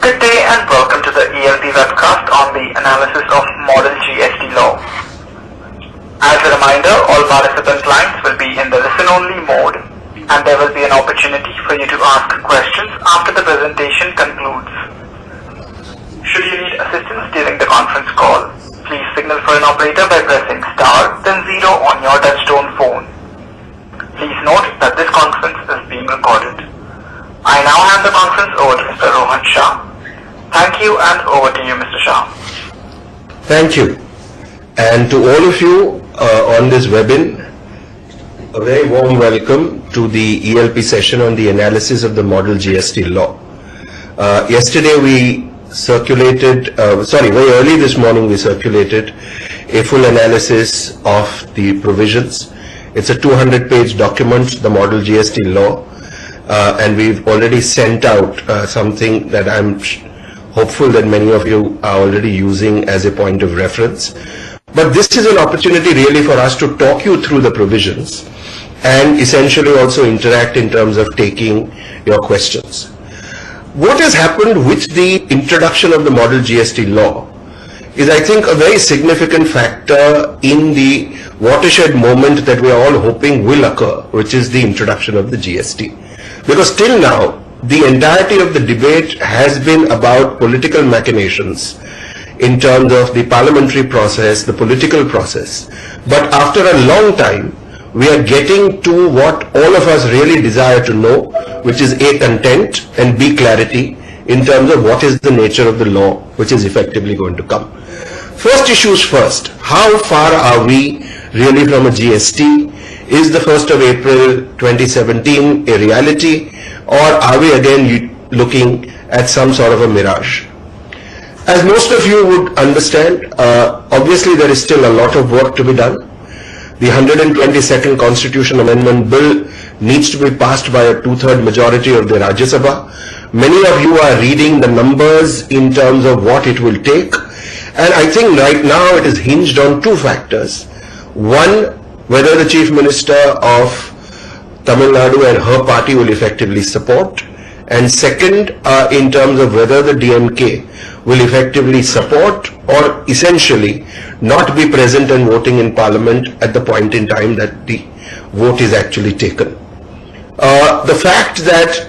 Good day and welcome to the ELP webcast on the analysis of model GST law. As a reminder, all participant lines will be in the listen-only mode and there will be an opportunity for you to ask questions after the presentation concludes. Should you need assistance during the conference call, please signal for an operator by pressing star then 0 on your touchtone phone. Please note that this conference is being recorded. I now hand the conference over to Mr. Rohan Shah. Thank you and over to you, Mr. Shah. Thank you. And to all of you on this webinar, a very warm welcome to the ELP session on the analysis of the model GST law. Yesterday we circulated, very early this morning we circulated a full analysis of the provisions. It's a 200-page document, the model GST law. And we've already sent out something that I'm hopeful that many of you are already using as a point of reference. But this is an opportunity really for us to talk you through the provisions and essentially also interact in terms of taking your questions. What has happened with the introduction of the model GST law is, I think, a very significant factor in the watershed moment that we are all hoping will occur, which is the introduction of the GST. Because till now, the entirety of the debate has been about political machinations in terms of the parliamentary process, the political process. But after a long time, we are getting to what all of us really desire to know, which is A, content, and B, clarity in terms of what is the nature of the law which is effectively going to come. First issues first. How far are we really from a GST? Is the 1st of April 2017 a reality, or are we again looking at some sort of a mirage? As most of you would understand, obviously there is still a lot of work to be done. The 122nd Constitution Amendment Bill needs to be passed by a 2/3 majority of the Rajya Sabha. Many of you are reading the numbers in terms of what it will take, and I think right now it is hinged on two factors. One, whether the Chief Minister of Tamil Nadu and her party will effectively support, and second, in terms of whether the DMK will effectively support or essentially not be present and voting in Parliament at the point in time that the vote is actually taken. The fact that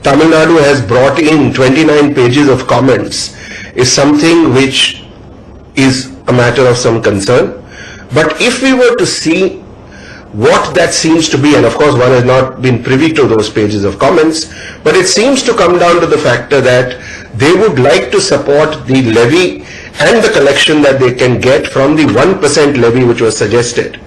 Tamil Nadu has brought in 29 pages of comments is something which is a matter of some concern. But if we were to see what that seems to be, and of course one has not been privy to those pages of comments, but it seems to come down to the factor that they would like to support the levy and the collection that they can get from the 1% levy which was suggested.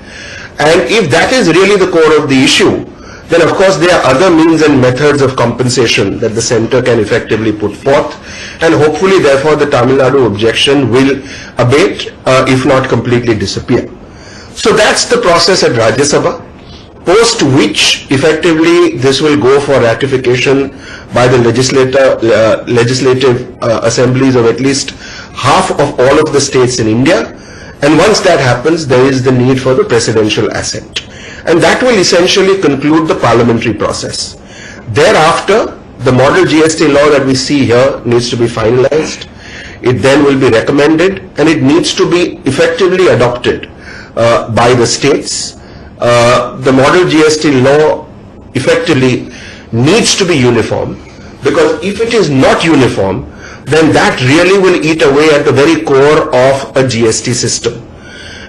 And if that is really the core of the issue, then of course there are other means and methods of compensation that the centre can effectively put forth, and hopefully therefore the Tamil Nadu objection will abate, if not completely disappear. So that's the process at Rajya Sabha, post which effectively this will go for ratification by the legislative assemblies of at least half of all of the states in India, and once that happens there is the need for the presidential assent, and that will essentially conclude the parliamentary process. Thereafter, the model GST law that we see here needs to be finalized. It then will be recommended and it needs to be effectively adopted by the states. The model GST law effectively needs to be uniform, because if it is not uniform, then that really will eat away at the very core of a GST system.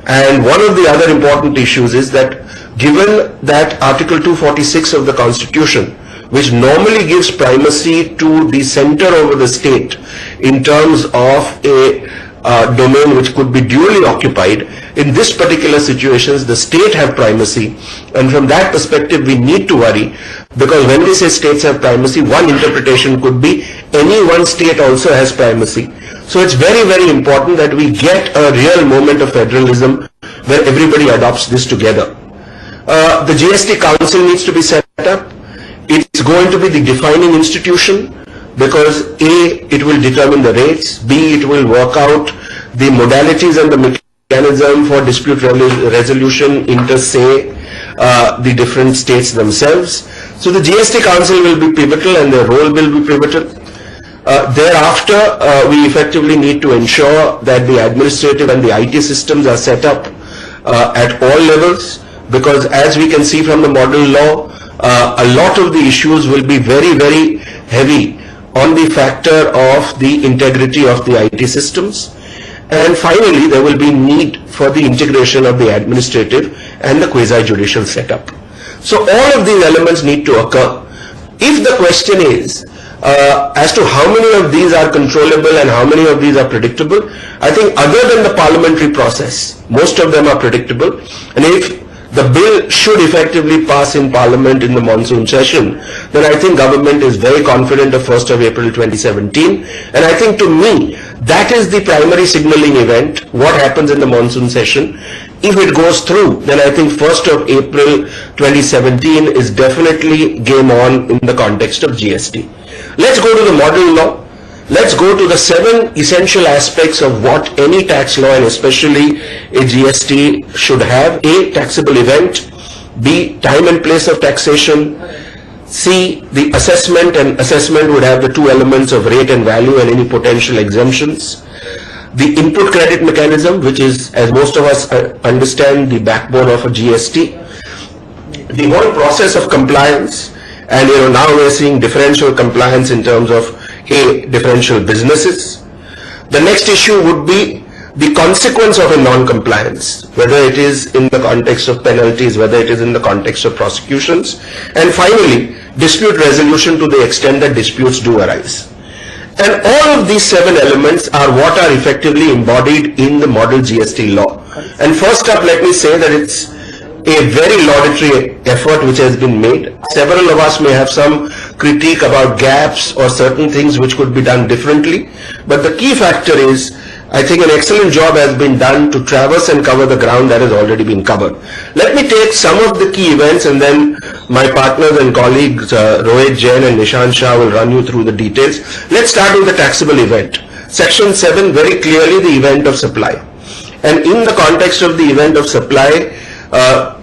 And one of the other important issues is that given that Article 246 of the Constitution, which normally gives primacy to the centre over the state in terms of a domain which could be duly occupied, in this particular situations the state have primacy, and from that perspective we need to worry, because when we say states have primacy, one interpretation could be any one state also has primacy. So it's very, very important that we get a real moment of federalism where everybody adopts this together. The GST Council needs to be set up. It's going to be the defining institution, because A, it will determine the rates, B, it will work out the modalities and the mechanism for dispute resolution inter se the different states themselves. So the GST Council will be pivotal and their role will be pivotal. Thereafter, we effectively need to ensure that the administrative and the IT systems are set up at all levels, because as we can see from the model law, a lot of the issues will be very, very heavy on the factor of the integrity of the IT systems. And finally, there will be need for the integration of the administrative and the quasi-judicial setup. So all of these elements need to occur. If the question is as to how many of these are controllable and how many of these are predictable, I think other than the parliamentary process, most of them are predictable. And if the bill should effectively pass in Parliament in the monsoon session, then I think government is very confident of 1st of April 2017. And I think, to me, that is the primary signaling event, what happens in the monsoon session. If it goes through, then I think 1st of April 2017 is definitely game on in the context of GST. Let's go to the model law. Let's go to the 7 essential aspects of what any tax law, and especially a GST, should have. A, taxable event. B, time and place of taxation. C, the assessment, and assessment would have the 2 elements of rate and value and any potential exemptions. The input credit mechanism, which is, as most of us understand, the backbone of a GST. The whole process of compliance, and now we're seeing differential compliance in terms of differential businesses. The next issue would be the consequence of a non-compliance, whether it is in the context of penalties, whether it is in the context of prosecutions, and finally, dispute resolution to the extent that disputes do arise. And all of these 7 elements are what are effectively embodied in the model GST law. And first up, let me say that it's a very laudatory effort which has been made. Several of us may have some critique about gaps or certain things which could be done differently, but the key factor is, I think an excellent job has been done to traverse and cover the ground that has already been covered. Let me take some of the key events, and then my partners and colleagues Rohit Jain and Nishant Shah will run you through the details. Let's start with the taxable event. Section 7, very clearly the event of supply. And in the context of the event of supply,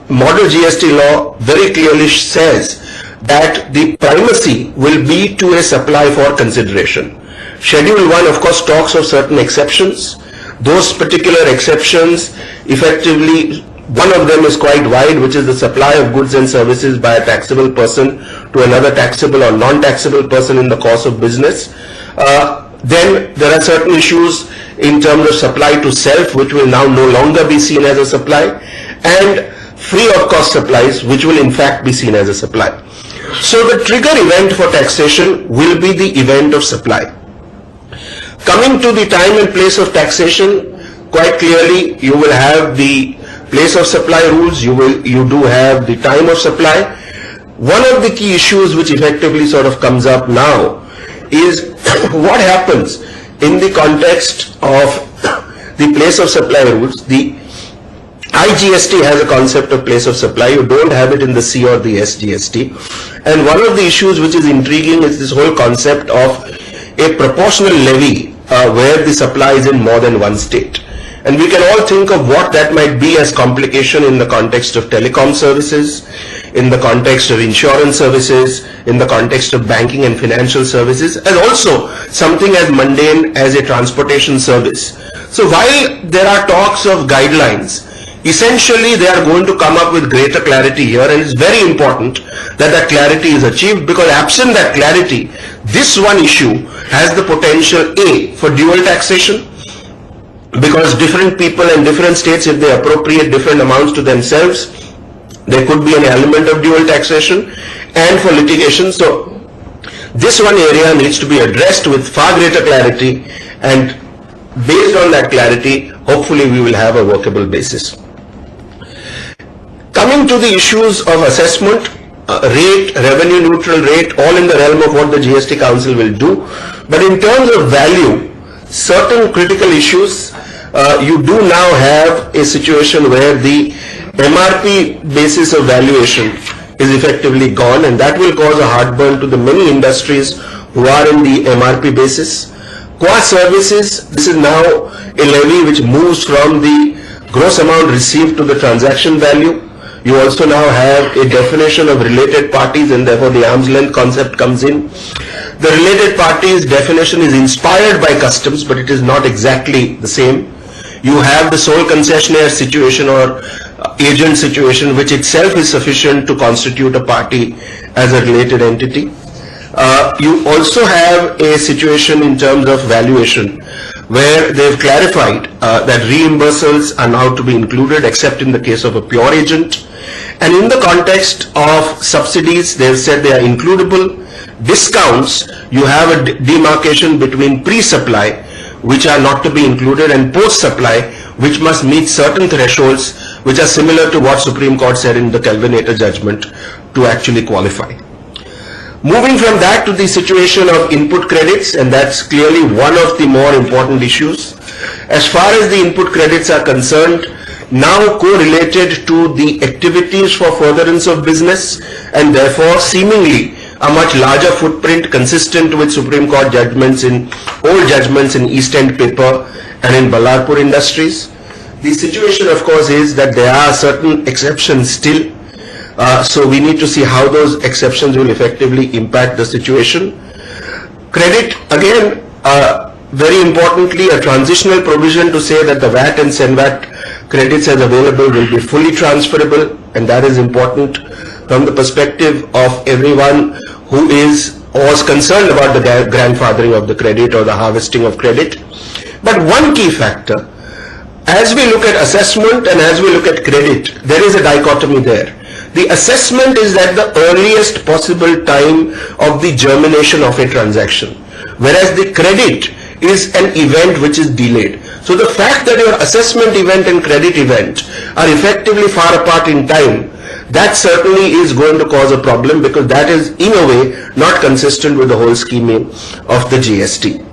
model GST law very clearly says that the primacy will be to a supply for consideration. Schedule 1, of course, talks of certain exceptions. Those particular exceptions, effectively, one of them is quite wide, which is the supply of goods and services by a taxable person to another taxable or non-taxable person in the course of business. Then there are certain issues in terms of supply to self, which will now no longer be seen as a supply, and free of cost supplies, which will in fact be seen as a supply. So the trigger event for taxation will be the event of supply. Coming to the time and place of taxation, quite clearly you will have the place of supply rules, you do have the time of supply. One of the key issues which effectively sort of comes up now is what happens in the context of the place of supply rules. The IGST has a concept of place of supply. You don't have it in the C or the SGST. And one of the issues which is intriguing is this whole concept of a proportional levy where the supply is in more than one state. And we can all think of what that might be as complication in the context of telecom services, in the context of insurance services, in the context of banking and financial services, and also something as mundane as a transportation service. So while there are talks of guidelines, essentially they are going to come up with greater clarity here, and it's very important that that clarity is achieved, because absent that clarity, this one issue has the potential A for dual taxation, because different people and different states, if they appropriate different amounts to themselves, there could be an element of dual taxation, and for litigation. So this one area needs to be addressed with far greater clarity, and based on that clarity, hopefully we will have a workable basis. Coming to the issues of assessment, rate, revenue neutral rate, all in the realm of what the GST Council will do. But in terms of value, certain critical issues, you do now have a situation where the MRP basis of valuation is effectively gone, and that will cause a heartburn to the many industries who are in the MRP basis. Qua services, this is now a levy which moves from the gross amount received to the transaction value. You also now have a definition of related parties, and therefore the arm's length concept comes in. The related parties definition is inspired by customs, but it is not exactly the same. You have the sole concessionaire situation or agent situation, which itself is sufficient to constitute a party as a related entity. You also have a situation in terms of valuation, where they've clarified that reimbursals are now to be included except in the case of a pure agent. And in the context of subsidies, they've said they are includable. Discounts, you have a demarcation between pre-supply, which are not to be included, and post-supply, which must meet certain thresholds, which are similar to what Supreme Court said in the Kelvinator judgment to actually qualify. Moving from that to the situation of input credits, and that's clearly one of the more important issues. As far as the input credits are concerned, now correlated to the activities for furtherance of business, and therefore seemingly a much larger footprint consistent with Supreme Court judgments in old judgments in East End Paper and in Ballarpur Industries. The situation, of course, is that there are certain exceptions still. So we need to see how those exceptions will effectively impact the situation. Credit, again, very importantly, a transitional provision to say that the VAT and SENVAT credits as available will be fully transferable, and that is important from the perspective of everyone who is or was concerned about the grandfathering of the credit or the harvesting of credit. But one key factor, as we look at assessment and as we look at credit, there is a dichotomy there. The assessment is at the earliest possible time of the germination of a transaction, whereas the credit is an event which is delayed. So the fact that your assessment event and credit event are effectively far apart in time, that certainly is going to cause a problem, because that is in a way not consistent with the whole scheme of the GST.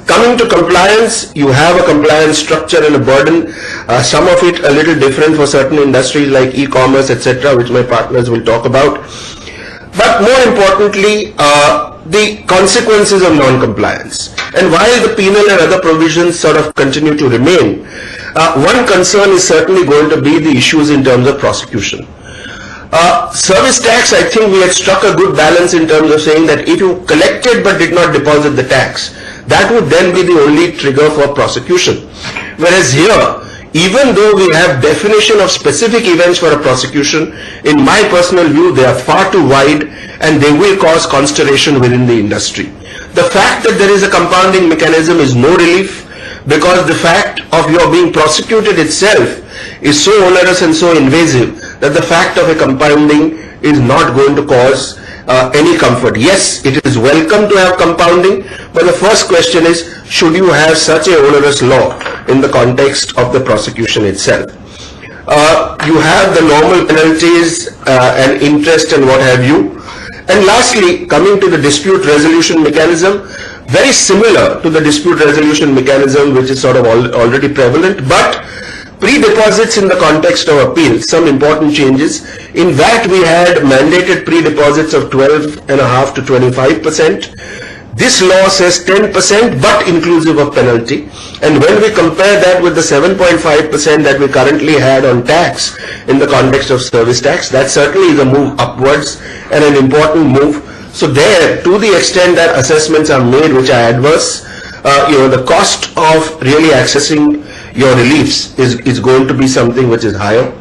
Coming to compliance, you have a compliance structure and a burden, some of it a little different for certain industries like e-commerce, etc., which my partners will talk about. But more importantly, the consequences of non-compliance. And while the penal and other provisions sort of continue to remain, one concern is certainly going to be the issues in terms of prosecution. Service tax, I think we had struck a good balance in terms of saying that if you collected but did not deposit the tax, that would then be the only trigger for prosecution. Whereas here, even though we have definition of specific events for a prosecution, in my personal view, they are far too wide and they will cause consternation within the industry. The fact that there is a compounding mechanism is no relief, because the fact of your being prosecuted itself is so onerous and so invasive that the fact of a compounding is not going to cause any comfort. Yes, it is welcome to have compounding, but the first question is, should you have such a onerous law in the context of the prosecution itself? You have the normal penalties and interest and what have you. And lastly, coming to the dispute resolution mechanism, very similar to the dispute resolution mechanism which is sort of already prevalent, but pre-deposits in the context of appeal, some important changes. In that we had mandated pre-deposits of 12.5% to 25%. This law says 10% but inclusive of penalty. And when we compare that with the 7.5% that we currently had on tax in the context of service tax, that certainly is a move upwards and an important move. So there, to the extent that assessments are made which are adverse, the cost of really accessing your reliefs is going to be something which is higher.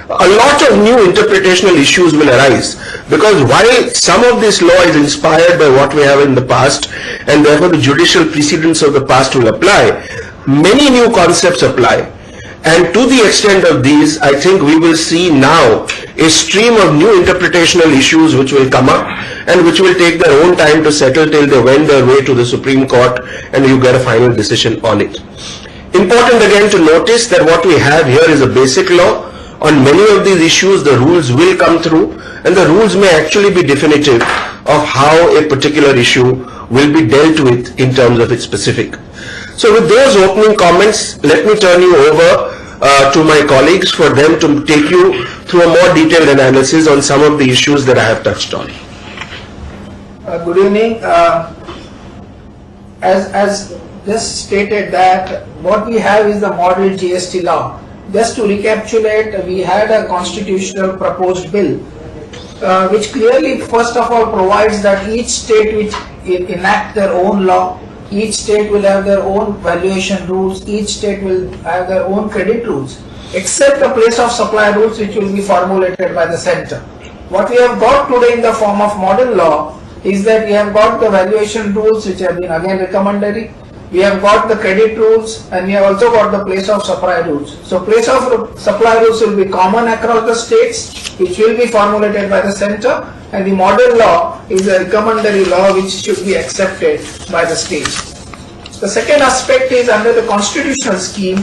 A lot of new interpretational issues will arise, because while some of this law is inspired by what we have in the past and therefore the judicial precedents of the past will apply, many new concepts apply. And to the extent of these, I think we will see now a stream of new interpretational issues which will come up and which will take their own time to settle till they wend their way to the Supreme Court and you get a final decision on it. Important again to notice that what we have here is a basic law. On many of these issues, the rules will come through, and the rules may actually be definitive of how a particular issue will be dealt with in terms of its specific. So with those opening comments, let me turn you over to my colleagues for them to take you through a more detailed analysis on some of the issues that I have touched on. Good evening. As just stated that what we have is the model GST law. Just to recapitulate, we had a constitutional proposed bill which clearly first of all provides that each state which enact their own law. Each state will have their own valuation rules. Each state will have their own credit rules, except the place of supply rules which will be formulated by the center. What we have got today in the form of model law is that we have got the valuation rules which have been again recommendatory. We have got the credit rules, and we have also got the place of supply rules. So place of supply rules will be common across the states, which will be formulated by the center, and the model law is a recommendatory law which should be accepted by the states. The second aspect is under the constitutional scheme,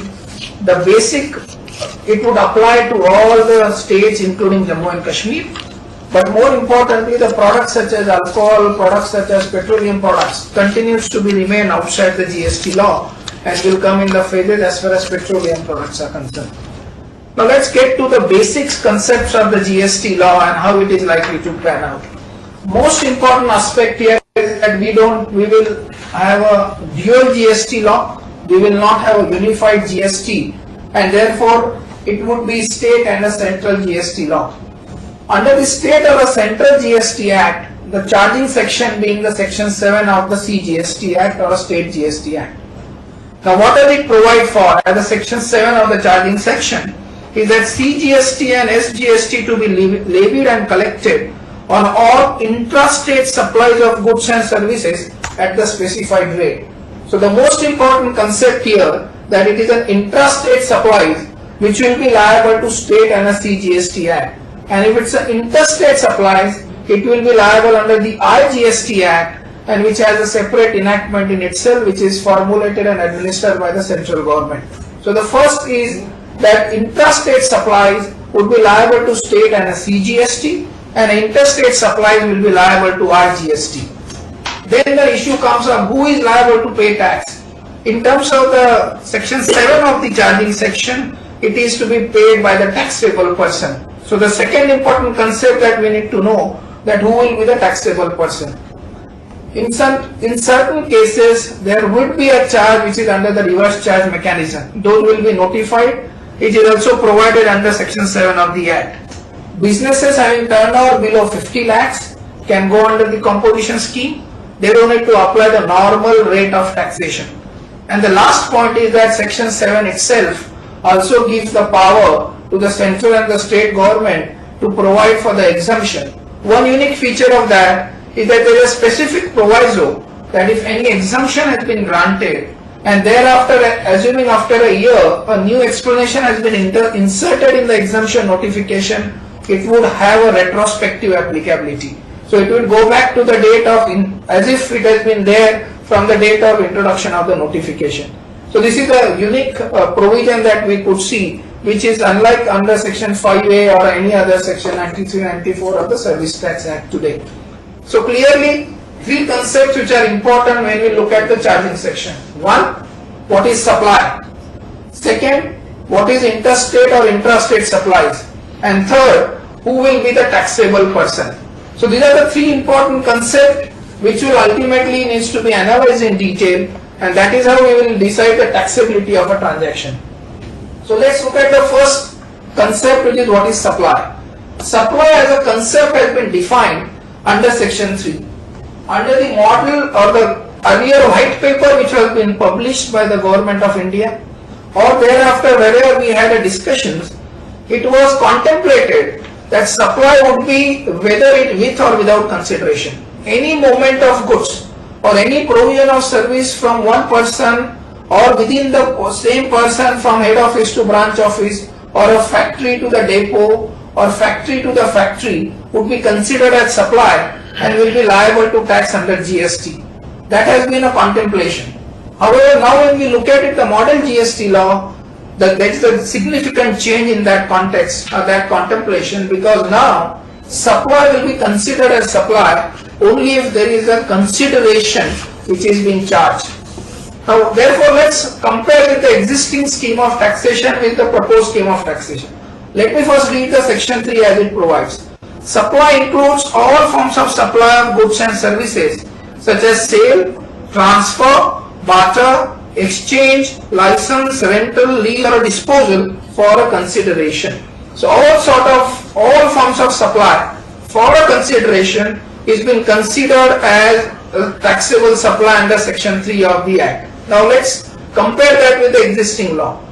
the basic, it would apply to all the states including Jammu and Kashmir. But more importantly, the products such as alcohol, products such as petroleum products continues to be remain outside the GST law and will come in the phases as far as petroleum products are concerned. Now let's get to the basics concepts of the GST law and how it is likely to pan out. Most important aspect here is that we will have a dual GST law. We will not have a unified GST, and therefore it would be state and a central GST law. Under the state or a central GST Act, the charging section being the section 7 of the CGST Act or a state GST Act. Now what does it provide for as the section 7 of the charging section is that CGST and SGST to be levied and collected on all intrastate supplies of goods and services at the specified rate. So the most important concept here that it is an intrastate supplies which will be liable to state and a CGST Act. And if it's an interstate supplies, it will be liable under the IGST Act, and which has a separate enactment in itself which is formulated and administered by the central government. So the first is that intrastate supplies would be liable to state and a CGST, and interstate supplies will be liable to IGST. Then the issue comes up, who is liable to pay tax? In terms of the section 7 of the charging section, it is to be paid by the taxable person. So the second important concept that we need to know that who will be the taxable person. In certain cases, there would be a charge which is under the reverse charge mechanism. Those will be notified. It is also provided under section 7 of the Act. Businesses having turnover below 50 lakhs can go under the composition scheme. They don't need to apply the normal rate of taxation. And the last point is that section 7 itself also gives the power to the central and the state government to provide for the exemption. One unique feature of that is that there is a specific proviso that if any exemption has been granted and thereafter, assuming after a year, a new explanation has been inserted in the exemption notification, it would have a retrospective applicability. So it will go back to the date of, as if it has been there from the date of introduction of the notification. So this is a unique provision that we could see, which is unlike under section 5A or any other section 93, 94 of the Service Tax Act today. So clearly, three concepts which are important when we look at the charging section. One, what is supply? Second, what is interstate or intrastate supplies? And third, who will be the taxable person? So these are the three important concepts which will ultimately needs to be analyzed in detail, and that is how we will decide the taxability of a transaction. So let's look at the first concept, which is what is supply. Supply as a concept has been defined under section 3. Under the model or the earlier white paper which has been published by the Government of India, or thereafter wherever we had a discussions, it was contemplated that supply would be whether it with or without consideration. Any movement of goods or any provision of service from one person or within the same person from head office to branch office or a factory to the depot or factory to the factory would be considered as supply and will be liable to tax under GST. That has been a contemplation. However, now when we look at it, the model GST law, there is a significant change in that context or that contemplation, because now supply will be considered as supply only if there is a consideration which is being charged. Now, therefore, let's compare with the existing scheme of taxation with the proposed scheme of taxation. Let me first read the section 3 as it provides. Supply includes all forms of supply of goods and services such as sale, transfer, barter, exchange, license, rental, lease or disposal for a consideration. So all forms of supply for a consideration is being considered as taxable supply under section 3 of the Act. Now let's compare that with the existing law.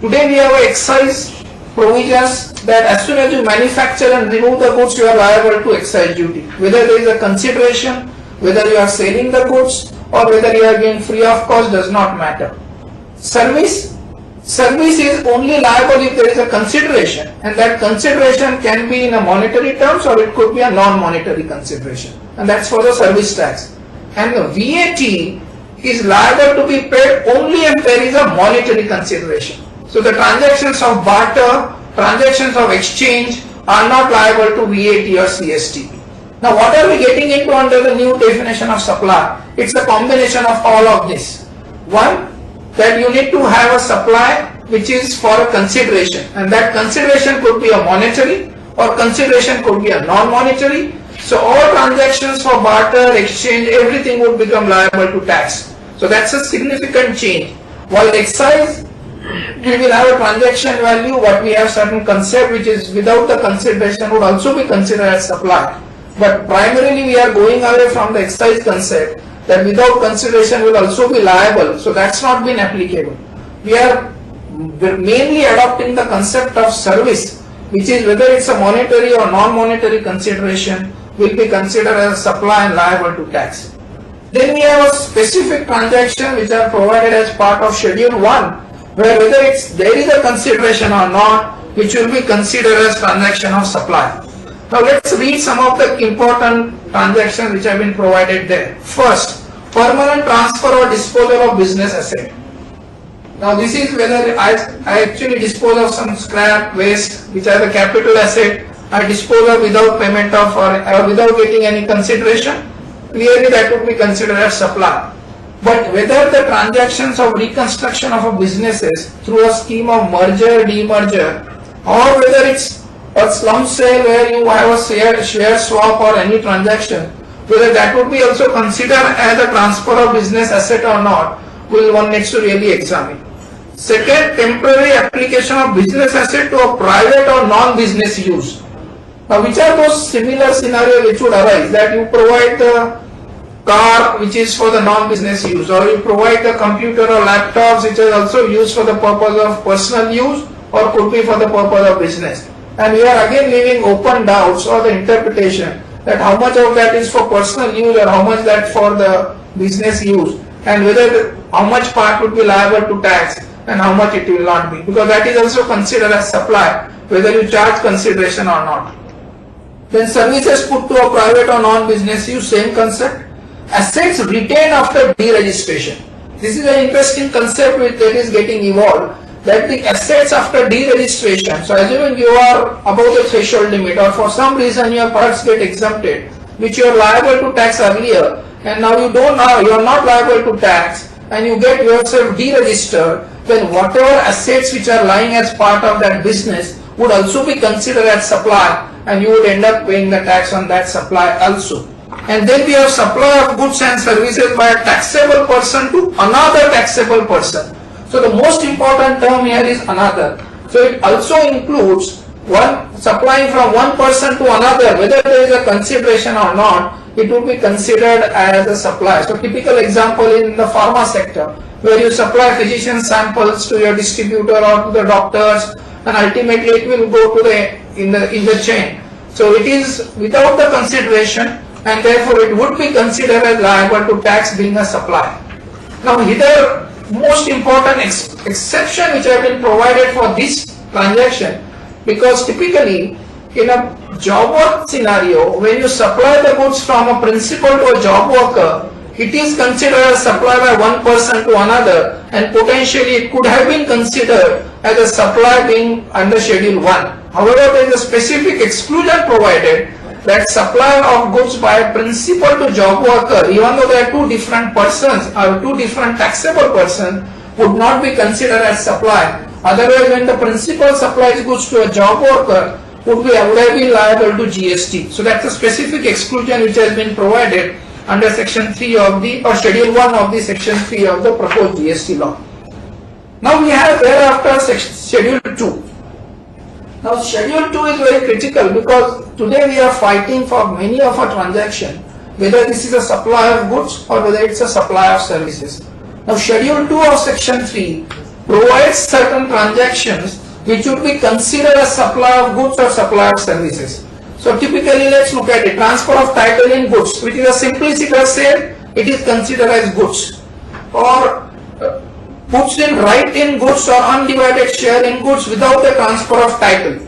Today we have excise provisions that as soon as you manufacture and remove the goods, you are liable to excise duty. Whether there is a consideration, whether you are selling the goods or whether you are giving free of cost does not matter. Service is only liable if there is a consideration, and that consideration can be in a monetary terms or it could be a non-monetary consideration, and that's for the service tax. And the VAT is liable to be paid only if there is a monetary consideration. So the transactions of barter, transactions of exchange are not liable to VAT or CST. Now what are we getting into under the new definition of supply? It's a combination of all of this. One, that you need to have a supply which is for a consideration, and that consideration could be a monetary or consideration could be a non-monetary. So all transactions for barter, exchange, everything would become liable to tax. So that's a significant change. While excise, we will have a transaction value, but we have certain concept which is without the consideration would also be considered as supply. But primarily we are going away from the excise concept that without consideration will also be liable. So that's not been applicable. We are mainly adopting the concept of service, which is whether it's a monetary or non-monetary consideration will be considered as supply and liable to tax. Then we have a specific transaction which are provided as part of Schedule 1, where whether there is a consideration or not, which will be considered as transaction of supply. Now let's read some of the important transactions which have been provided there. First, permanent transfer or disposal of business asset. Now this is whether I actually dispose of some scrap, waste, which are the capital asset, I dispose of without payment of or without getting any consideration. Clearly that would be considered as supply. But whether the transactions of reconstruction of a businesses through a scheme of merger, demerger, or whether it's a slum sale where you have a share swap or any transaction, whether that would be also considered as a transfer of business asset or not, one needs to really examine. Second, temporary application of business asset to a private or non-business use. Now which are those similar scenarios which would arise, that you provide the car which is for the non-business use, or you provide the computer or laptops which are also used for the purpose of personal use or could be for the purpose of business. And we are again leaving open doubts or the interpretation that how much of that is for personal use or how much that for the business use, and whether how much part would be liable to tax and how much it will not be, because that is also considered as supply, whether you charge consideration or not. Then services put to a private or non-business use, same concept. Assets retained after deregistration. This is an interesting concept that is getting evolved, that the assets after deregistration, so assuming you are above the threshold limit or for some reason your perhaps get exempted, which you are liable to tax earlier, and now you are not liable to tax, and you get yourself deregistered, then whatever assets which are lying as part of that business would also be considered as supply, and you would end up paying the tax on that supply also. And then we have supply of goods and services by a taxable person to another taxable person. So the most important term here is another. So it also includes one supplying from one person to another, whether there is a consideration or not, it will be considered as a supply. So typical example in the pharma sector, where you supply physician samples to your distributor or to the doctors, and ultimately it will go to in the chain. So it is without the consideration, and therefore it would be considered as liable to tax being a supply. Now here most important exception which have been provided for this transaction, because typically in a job work scenario, when you supply the goods from a principal to a job worker, it is considered as supply by one person to another, and potentially it could have been considered as a supply being under Schedule 1. However, there is a specific exclusion provided that supply of goods by a principal to job worker, even though they are two different persons or two different taxable persons, would not be considered as supply. Otherwise, when the principal supplies goods to a job worker, would have been liable to GST. So that's a specific exclusion which has been provided under Section 3 of the, or Schedule 1 of the Section 3 of the proposed GST law. Now we have thereafter Schedule 2. Now Schedule 2 is very critical, because today we are fighting for many of our transactions whether this is a supply of goods or whether it's a supply of services. Now Schedule 2 of Section 3 provides certain transactions which would be considered as supply of goods or supply of services. So typically let's look at it. Transfer of title in goods, which is a simplicity sale, it is considered as goods. Or puts in right in goods or undivided share in goods without the transfer of title.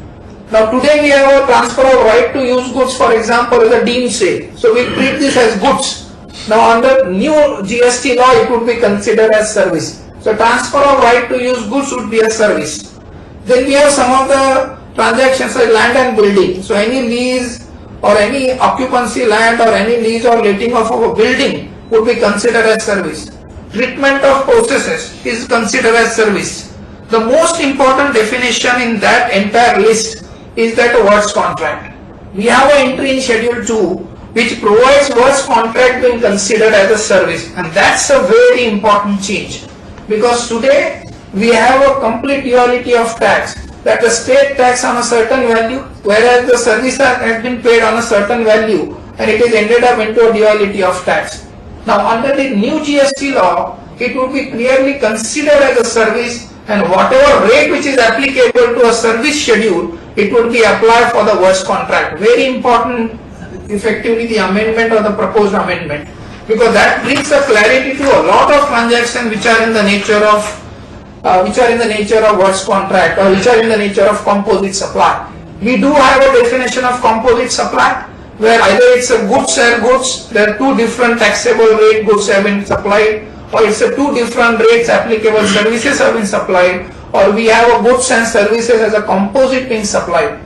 Now today we have a transfer of right to use goods, for example, as a deemed sale. So we treat this as goods. Now under new GST law it would be considered as service. So transfer of right to use goods would be a service. Then we have some of the transactions like land and building. So any lease or any occupancy land or any lease or letting of a building would be considered as service. Treatment of processes is considered as service. The most important definition in that entire list is that a works contract. We have an entry in Schedule 2 which provides works contract being considered as a service, and that's a very important change, because today we have a complete duality of tax, that the state tax on a certain value whereas the service has been paid on a certain value, and it is ended up into a duality of tax. Now under the new GST law it would be clearly considered as a service, and whatever rate which is applicable to a service schedule, it would be applied for the works contract. Very important, effectively, the amendment or the proposed amendment, because that brings a clarity to a lot of transactions which are in the nature of works contract, or which are in the nature of composite supply. We do have a definition of composite supply where either it's a goods or goods, there are two different taxable rate goods have been supplied, or it's a two different rates applicable services have been supplied, or we have a goods and services as a composite being supplied.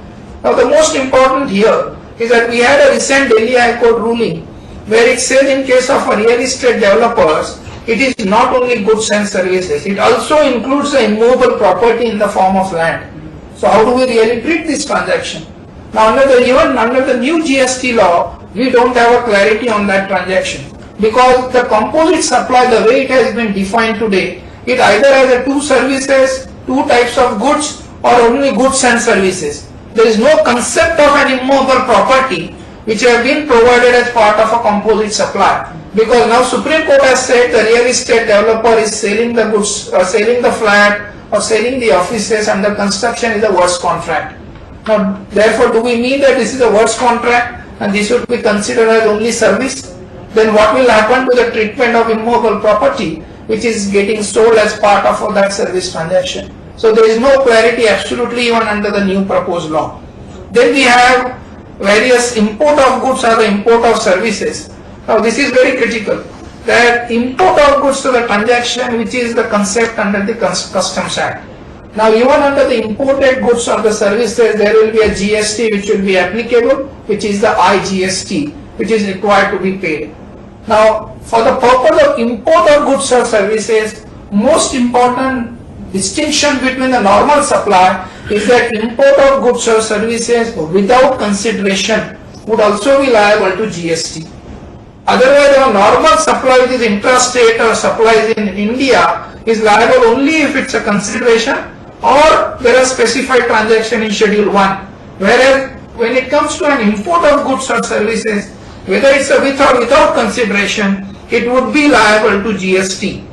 Now the most important here is that we had a recent Delhi High Court ruling where it says in case of a real estate developers, it is not only goods and services, it also includes the immovable property in the form of land. So how do we really treat this transaction? Now even under the new GST law, we don't have a clarity on that transaction, because the composite supply, the way it has been defined today, it either has a two services, two types of goods, or only goods and services. There is no concept of an immovable property which have been provided as part of a composite supply, because now Supreme Court has said the real estate developer is selling the goods or selling the flat or selling the offices under construction is a works contract. Now therefore, do we mean that this is a works contract and this should be considered as only service? Then what will happen to the treatment of immovable property which is getting sold as part of that service transaction? So there is no clarity absolutely even under the new proposed law. Then we have various import of goods or the import of services. Now this is very critical, that import of goods to the transaction, which is the concept under the Customs Act. Now even under the imported goods or the services, there will be a GST which will be applicable, which is the IGST, which is required to be paid. Now for the purpose of import of goods or services, most important distinction between the normal supply is that import of goods or services without consideration would also be liable to GST. Otherwise, a normal supply which is intrastate or supplies in India is liable only if it's a consideration or there are specified transaction in Schedule 1. Whereas when it comes to an import of goods or services, whether it's a with or without consideration, it would be liable to GST,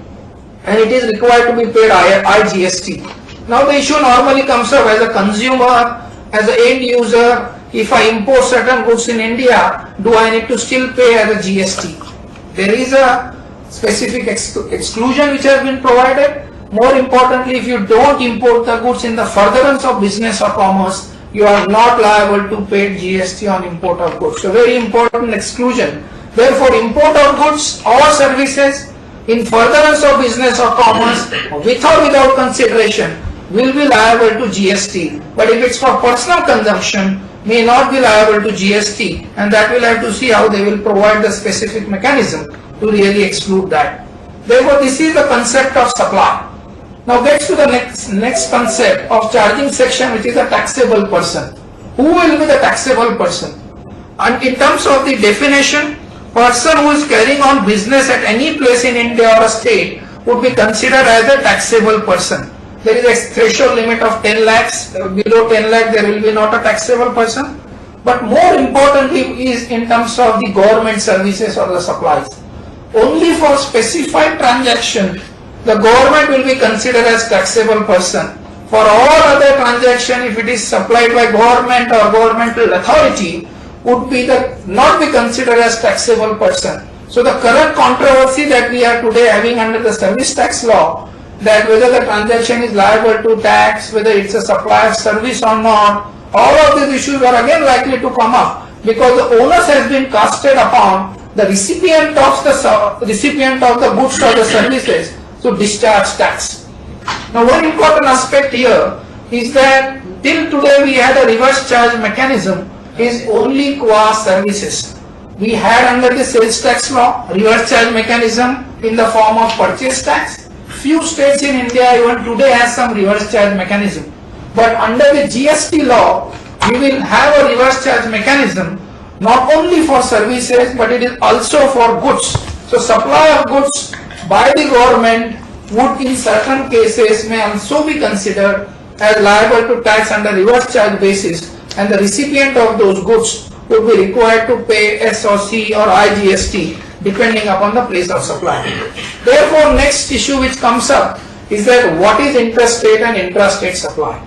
and it is required to be paid IGST. Now the issue normally comes up as a consumer, as an end user. If I import certain goods in India, do I need to still pay as a GST? There is a specific exclusion which has been provided. More importantly, if you don't import the goods in the furtherance of business or commerce, you are not liable to pay GST on import of goods. So very important exclusion. Therefore, import of goods or services in furtherance of business or commerce with or without consideration will be liable to GST. But if it's for personal consumption, may not be liable to GST, and that will have to see how they will provide the specific mechanism to really exclude that. Therefore, this is the concept of supply. Now gets to the next concept of charging section, which is a taxable person. Who will be the taxable person? And in terms of the definition, person who is carrying on business at any place in India or a state would be considered as a taxable person. There is a threshold limit of 10 lakhs. Below 10 lakh, there will be not a taxable person. but more importantly is in terms of the government services or the supplies. Only for specified transaction, the government will be considered as taxable person. For all other transaction, if it is supplied by government or governmental authority, would be not be considered as taxable person. So the current controversy that we are today having under the service tax law, that whether the transaction is liable to tax, whether it's a supply of service or not, all of these issues are again likely to come up because the onus has been casted upon the recipient of the goods or the services to discharge tax. Now, one important aspect here is that till today we had a reverse charge mechanism is only qua services. We had under the sales tax law reverse charge mechanism in the form of purchase tax. Few states in India even today has some reverse charge mechanism. But under the GST law, we will have a reverse charge mechanism not only for services but it is also for goods. So supply of goods by the government would in certain cases may also be considered as liable to tax under reverse charge basis, and the recipient of those goods would be required to pay SOC or IGST depending upon the place of supply. Therefore, next issue which comes up is that what is interstate and intrastate supply,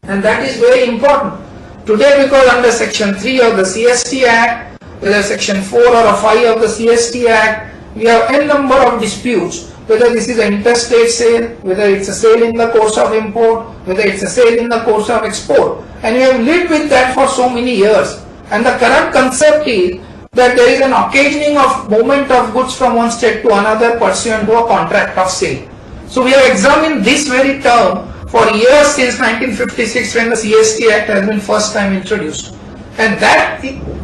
and that is very important today because under section 3 of the CST Act, whether section 4 or 5 of the CST Act, we have n number of disputes whether this is an interstate sale, whether it's a sale in the course of import, whether it's a sale in the course of export, and we have lived with that for so many years. And the current concept is that there is an occasioning of movement of goods from one state to another pursuant to a contract of sale. So we have examined this very term for years since 1956 when the CST Act has been first time introduced. And that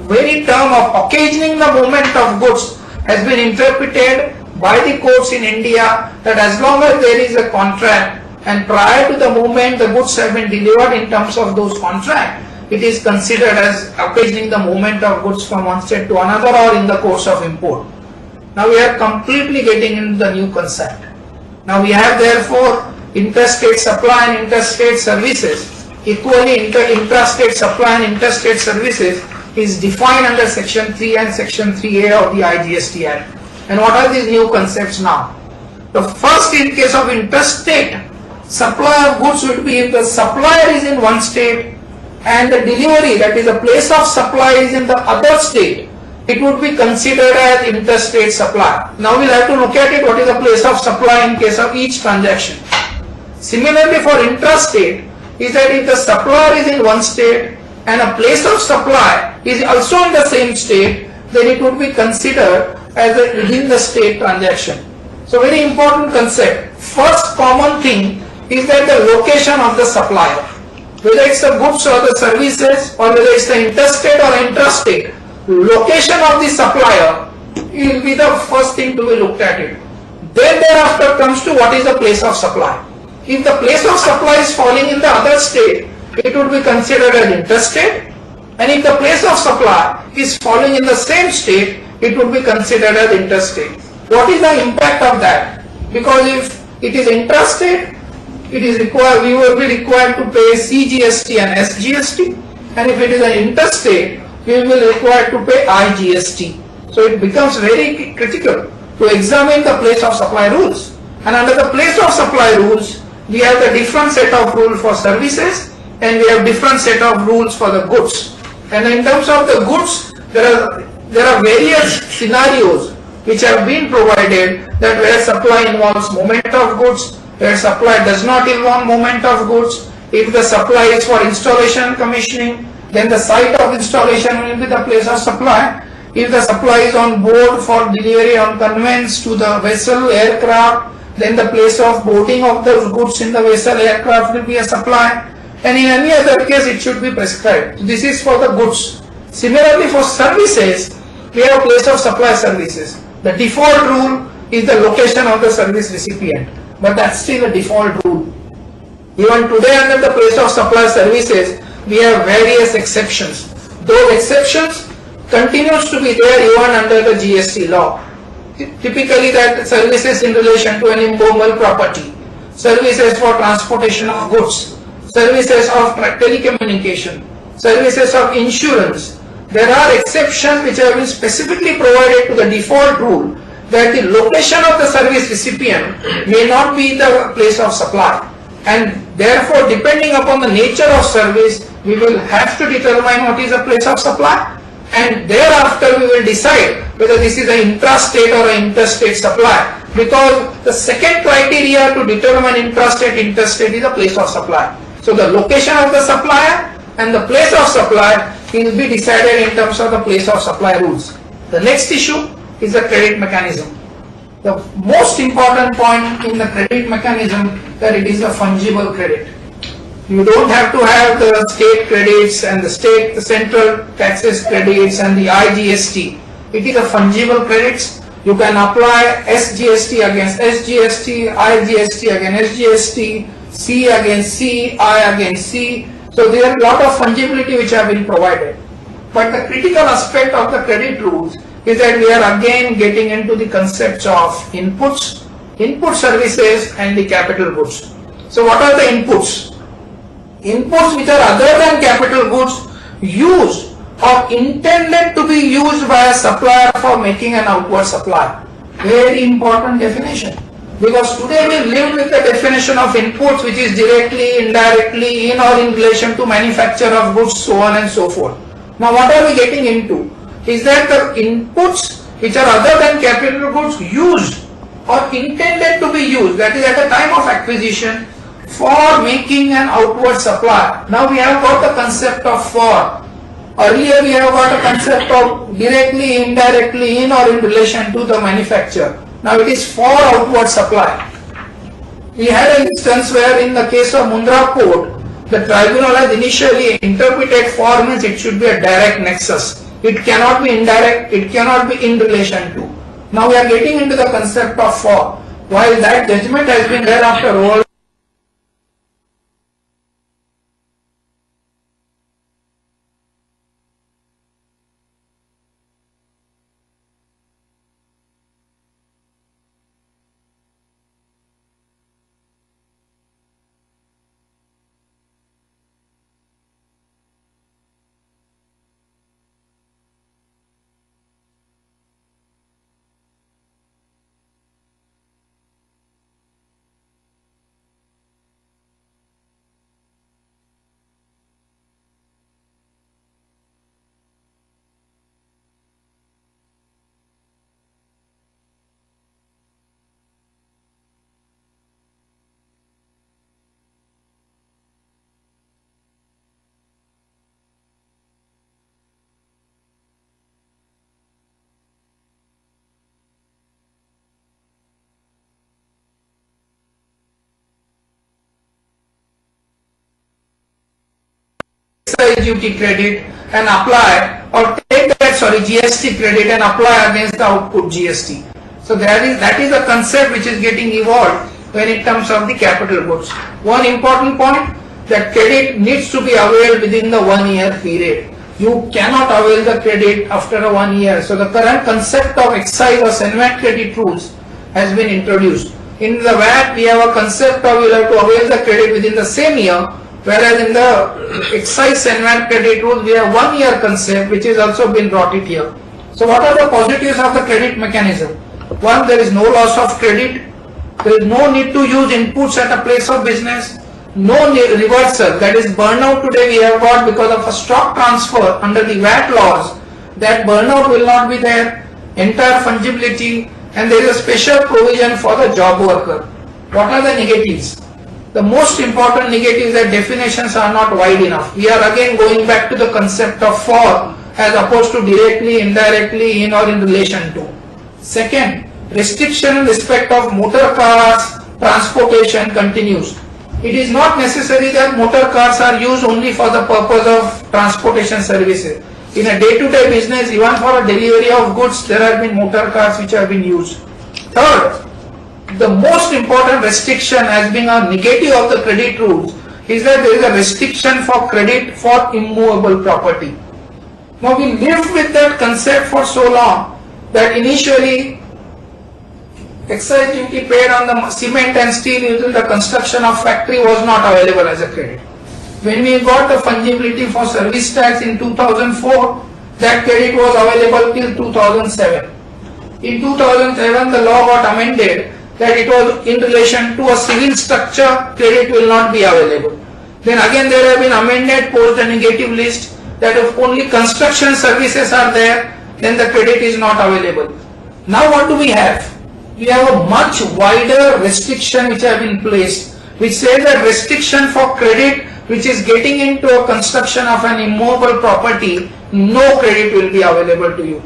very term of occasioning the movement of goods has been interpreted by the courts in India that as long as there is a contract and prior to the movement the goods have been delivered in terms of those contracts, it is considered as occasioning the movement of goods from one state to another or in the course of import. Now we are completely getting into the new concept. Now we have therefore interstate supply and interstate services. Equally intrastate supply and interstate services is defined under section 3 and section 3A of the IGST Act. And what are these new concepts now? The first, in case of interstate supply of goods, would be if the supplier is in one state and the delivery, that is the place of supply, is in the other state, it would be considered as interstate supply. Now we'll have to look at it, what is the place of supply in case of each transaction. Similarly for intrastate, is that if the supplier is in one state and a place of supply is also in the same state, then it would be considered as a within the state transaction. So very important concept. First common thing is that the location of the supplier, whether it's the goods or the services or whether it's the interstate or intrastate, location of the supplier will be the first thing to be looked at it. Then thereafter comes to what is the place of supply. If the place of supply is falling in the other state, it would be considered as interstate, and if the place of supply is falling in the same state, it would be considered as interstate. What is the impact of that? Because if it is intrastate, it is required, we will be required to pay CGST and SGST, and if it is an interstate, we will be required to pay IGST. So it becomes very critical to examine the place of supply rules. And under the place of supply rules, we have the different set of rules for services and we have different set of rules for the goods. And in terms of the goods, there are various scenarios which have been provided, that where supply involves movement of goods, where supply does not involve movement of goods. If the supply is for installation and commissioning, then the site of installation will be the place of supply. If the supply is on board for delivery on conveyance to the vessel, aircraft, then the place of boarding of those goods in the vessel, aircraft will be a supply. And in any other case, it should be prescribed. So this is for the goods. Similarly, for services, we have place of supply services. The default rule is the location of the service recipient, but that's still a default rule. Even today, under the place of supply services, we have various exceptions. Those exceptions continues to be there even under the GST law. Typically, that services in relation to an immovable property, services for transportation of goods, services of telecommunication, services of insurance, there are exceptions which have been specifically provided to the default rule that the location of the service recipient may not be the place of supply, and therefore depending upon the nature of service we will have to determine what is the place of supply, and thereafter we will decide whether this is an intrastate or an interstate supply, because the second criteria to determine intrastate is the place of supply. So the location of the supplier and the place of supply will be decided in terms of the place of supply rules. The next issue is the credit mechanism. The most important point in the credit mechanism that it is a fungible credit. You don't have to have the state credits and the central taxes credits and the IGST. It is a fungible credits. You can apply SGST against SGST, IGST against SGST, C against C, I against C. So there are a lot of fungibility which have been provided. But the critical aspect of the credit rules is that we are again getting into the concepts of inputs, input services and the capital goods. So what are the inputs? Inputs which are other than capital goods used or intended to be used by a supplier for making an outward supply. Very important definition. Because today we live with the definition of inputs which is directly, indirectly, in or in relation to manufacture of goods, so on and so forth. Now what are we getting into? Is that the inputs which are other than capital goods used or intended to be used, that is at the time of acquisition, for making an outward supply. Now we have got the concept of for. Earlier we have got a concept of directly, indirectly, in or in relation to the manufacturer. Now it is for outward supply. We had an instance where in the case of Mundra Court, the tribunal has initially interpreted for means it should be a direct nexus. It cannot be indirect, it cannot be in relation to. Now we are getting into the concept of for. While that judgment has been there after all, excise duty credit and apply, or take that GST credit and apply against the output GST. So that is a concept which is getting evolved when it comes of the capital goods. One important point, that credit needs to be availed within the 1 year period. You cannot avail the credit after a 1 year. So the current concept of excise or SENVAT credit rules has been introduced. In the VAT we have a concept of you have to avail the credit within the same year, whereas in the excise SENVAT credit rules we have 1 year concept which is also been brought it here. So what are the positives of the credit mechanism? One, there is no loss of credit, there is no need to use inputs at a place of business, no reversal, that is burnout today we have got because of a stock transfer under the VAT laws, that burnout will not be there, entire fungibility, and there is a special provision for the job worker. What are the negatives? The most important negative is that definitions are not wide enough. We are again going back to the concept of for as opposed to directly, indirectly, in or in relation to. Second, restriction in respect of motor cars transportation continues. It is not necessary that motor cars are used only for the purpose of transportation services. In a day-to-day business, even for a delivery of goods, there have been motor cars which have been used. Third, the most important restriction as being a negative of the credit rules is that there is a restriction for credit for immovable property. Now we lived with that concept for so long that initially excise duty paid on the cement and steel used in the construction of factory was not available as a credit. When we got the fungibility for service tax in 2004, that credit was available till 2007. In 2007, the law got amended that it was in relation to a civil structure, credit will not be available. Then again there have been amended post the negative list that if only construction services are there, then the credit is not available. Now what do we have? We have a much wider restriction which have been placed, which says that restriction for credit which is getting into a construction of an immovable property, no credit will be available to you.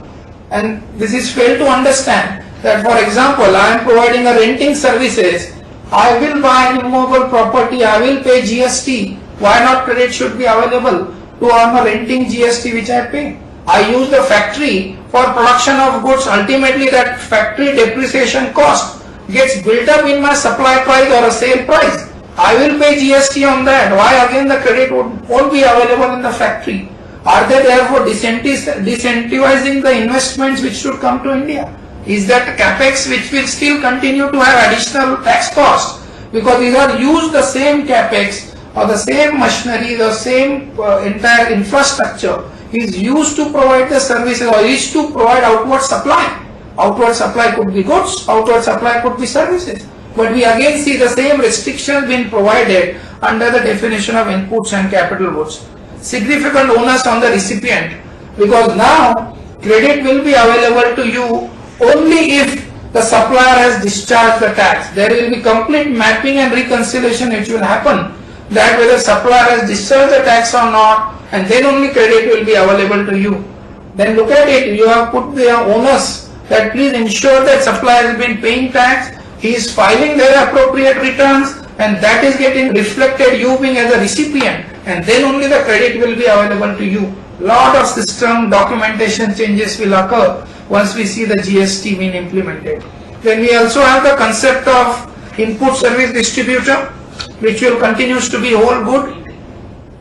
And this is failed to understand that, for example, I am providing a renting services, I will buy an immovable property, I will pay GST. Why not credit should be available to earn a renting GST which I pay? I use the factory for production of goods, ultimately that factory depreciation cost gets built up in my supply price or a sale price. I will pay GST on that. Why again the credit won't be available in the factory? Are they therefore disincentivizing the investments which should come to India? Is that capex which will still continue to have additional tax cost? Because these are used the same capex or the same machinery, the same entire infrastructure is used to provide the services or is to provide outward supply. Outward supply could be goods, outward supply could be services. But we again see the same restrictions being provided under the definition of inputs and capital goods. Significant onus on the recipient, because now credit will be available to you only if the supplier has discharged the tax. There will be complete mapping and reconciliation which will happen, that whether supplier has discharged the tax or not, and then only credit will be available to you. Then look at it, you have put the onus that please ensure that supplier has been paying tax, he is filing their appropriate returns, and that is getting reflected, you being as a recipient, and then only the credit will be available to you. Lot of system documentation changes will occur once we see the GST being implemented. Then we also have the concept of input service distributor, which will continues to be whole good.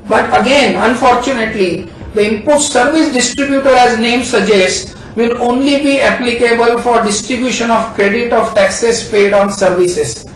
But again, unfortunately, the input service distributor, as name suggests, will only be applicable for distribution of credit of taxes paid on services.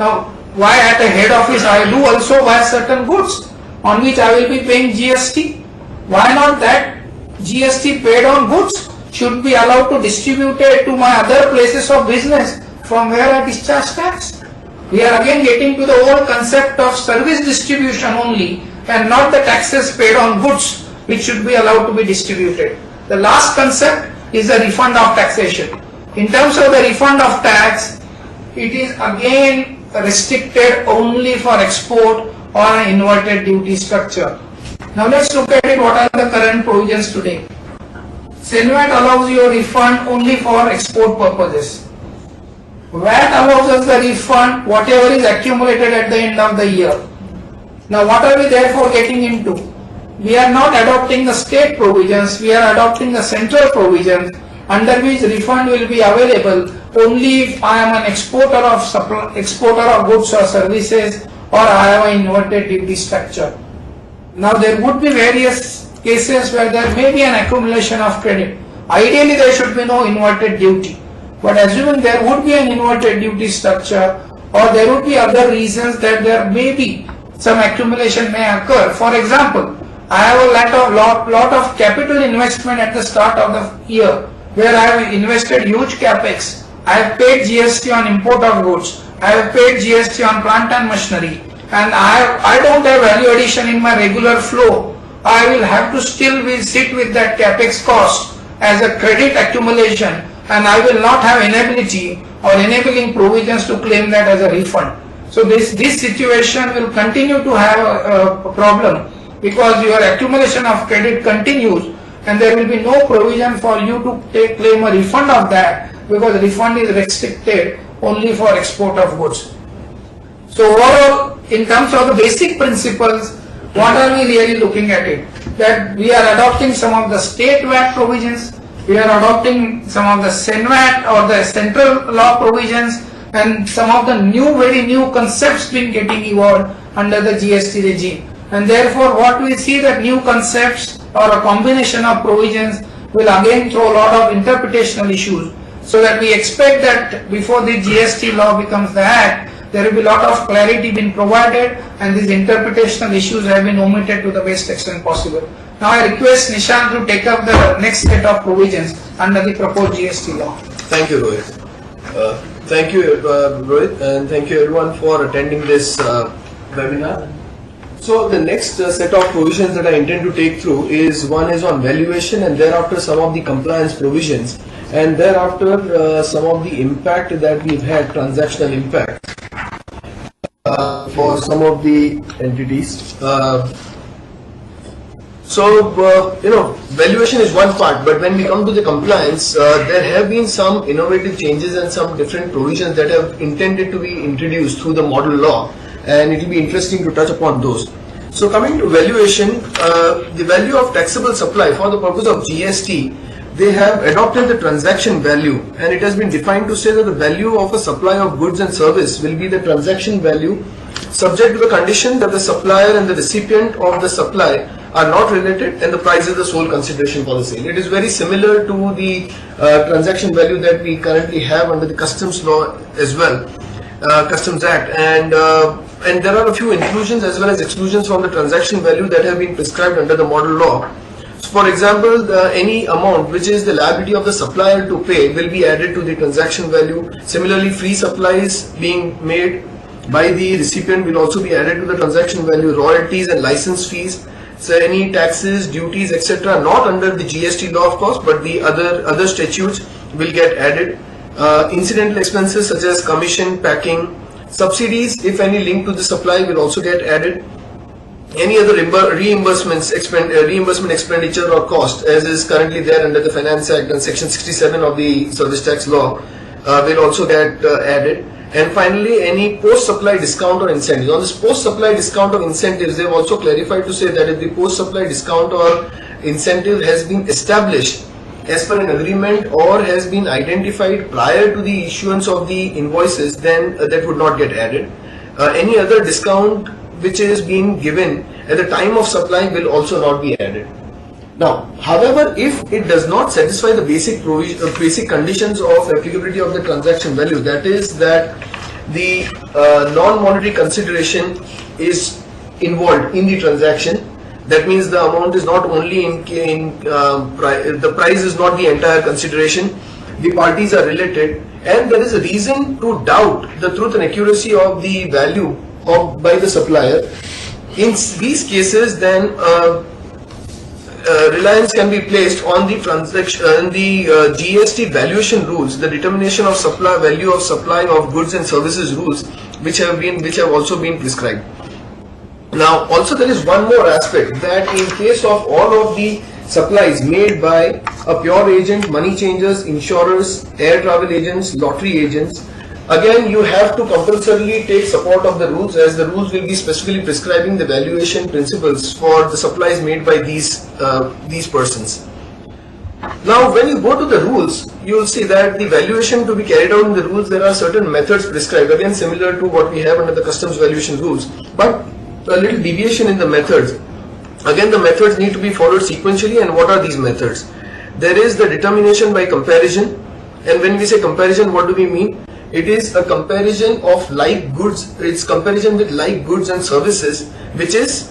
Now, why at a head office I do also buy certain goods on which I will be paying GST? Why not that GST paid on goods should be allowed to distribute it to my other places of business from where I discharge tax? We are again getting to the whole concept of service distribution only and not the taxes paid on goods which should be allowed to be distributed. The last concept is the refund of taxation. In terms of the refund of tax, it is again restricted only for export or an inverted duty structure. Now let's look at it, what are the current provisions today. SENVAT allows you a refund only for export purposes. VAT allows us the refund whatever is accumulated at the end of the year. Now what are we therefore getting into? We are not adopting the state provisions, we are adopting the central provisions under which refund will be available only if I am an exporter of goods or services or I have an inverted duty structure. Now there would be various cases where there may be an accumulation of credit. Ideally there should be no inverted duty. But assuming there would be an inverted duty structure or there would be other reasons that there may be some accumulation may occur. For example, I have a lot of capital investment at the start of the year where I have invested huge capex. I have paid GST on import of goods. I have paid GST on plant and machinery. And I don't have value addition in my regular flow. I will have to still sit with that capex cost as a credit accumulation, and I will not have enability or enabling provisions to claim that as a refund. So this situation will continue to have a problem because your accumulation of credit continues and there will be no provision for you to claim a refund of that because refund is restricted only for export of goods. So overall, in terms of the basic principles, what are we really looking at it? That we are adopting some of the state VAT provisions, we are adopting some of the SENVAT or the central law provisions, and some of the very new concepts been getting evolved under the GST regime. And therefore what we see that new concepts or a combination of provisions will again throw a lot of interpretational issues. So that we expect that before the GST law becomes the act, there will be a lot of clarity being provided, and these interpretational issues have been omitted to the best extent possible. Now I request Nishant to take up the next set of provisions under the proposed GST law. Thank you, Rohit. Thank you, Rohit, and thank you everyone for attending this webinar. So the next set of provisions that I intend to take through is one is on valuation, and thereafter some of the compliance provisions, and thereafter some of the impact that we've had, transactional impact for some of the entities. Valuation is one part, but when we come to the compliance, there have been some innovative changes and some different provisions that have intended to be introduced through the model law, and it will be interesting to touch upon those. So coming to valuation, the value of taxable supply for the purpose of GST, they have adopted the transaction value, and it has been defined to say that the value of a supply of goods and service will be the transaction value, subject to the condition that the supplier and the recipient of the supply are not related and the price is the sole consideration for the sale. It is very similar to the transaction value that we currently have under the customs law as well, Customs Act, and there are a few inclusions as well as exclusions from the transaction value that have been prescribed under the model law. So for example, any amount which is the liability of the supplier to pay will be added to the transaction value. Similarly, free supplies being made by the recipient will also be added to the transaction value. Royalties and license fees, so any taxes, duties, etc., not under the GST law of course, but the other statutes will get added. Incidental expenses such as commission, packing, subsidies, if any linked to the supply, will also get added. Any other reimbursement expenditure or cost, as is currently there under the Finance Act and Section 67 of the Service Tax Law, will also get added. And finally, any post-supply discount or incentives. On this post-supply discount or incentives, they have also clarified to say that if the post-supply discount or incentive has been established as per an agreement or has been identified prior to the issuance of the invoices, then that would not get added. Any other discount which is being given at the time of supply will also not be added. Now, however, if it does not satisfy the basic conditions of applicability of the transaction value, that is that the non-monetary consideration is involved in the transaction, that means the amount is not only the price is not the entire consideration, the parties are related, and there is a reason to doubt the truth and accuracy of the value by the supplier. In these cases, then reliance can be placed on the transaction, the GST valuation rules, the determination of supply value of supply of goods and services rules, which have also been prescribed. Now, also there is one more aspect, that in case of all of the supplies made by a pure agent, money changers, insurers, air travel agents, lottery agents, again you have to compulsorily take support of the rules, as the rules will be specifically prescribing the valuation principles for the supplies made by these persons. Now when you go to the rules, you will see that the valuation to be carried out in the rules, there are certain methods prescribed, again similar to what we have under the customs valuation rules, but a little deviation in the methods. Again, the methods need to be followed sequentially, and what are these methods? There is the determination by comparison, and when we say comparison, what do we mean? It is a comparison of like goods, it's comparison with like goods and services, which is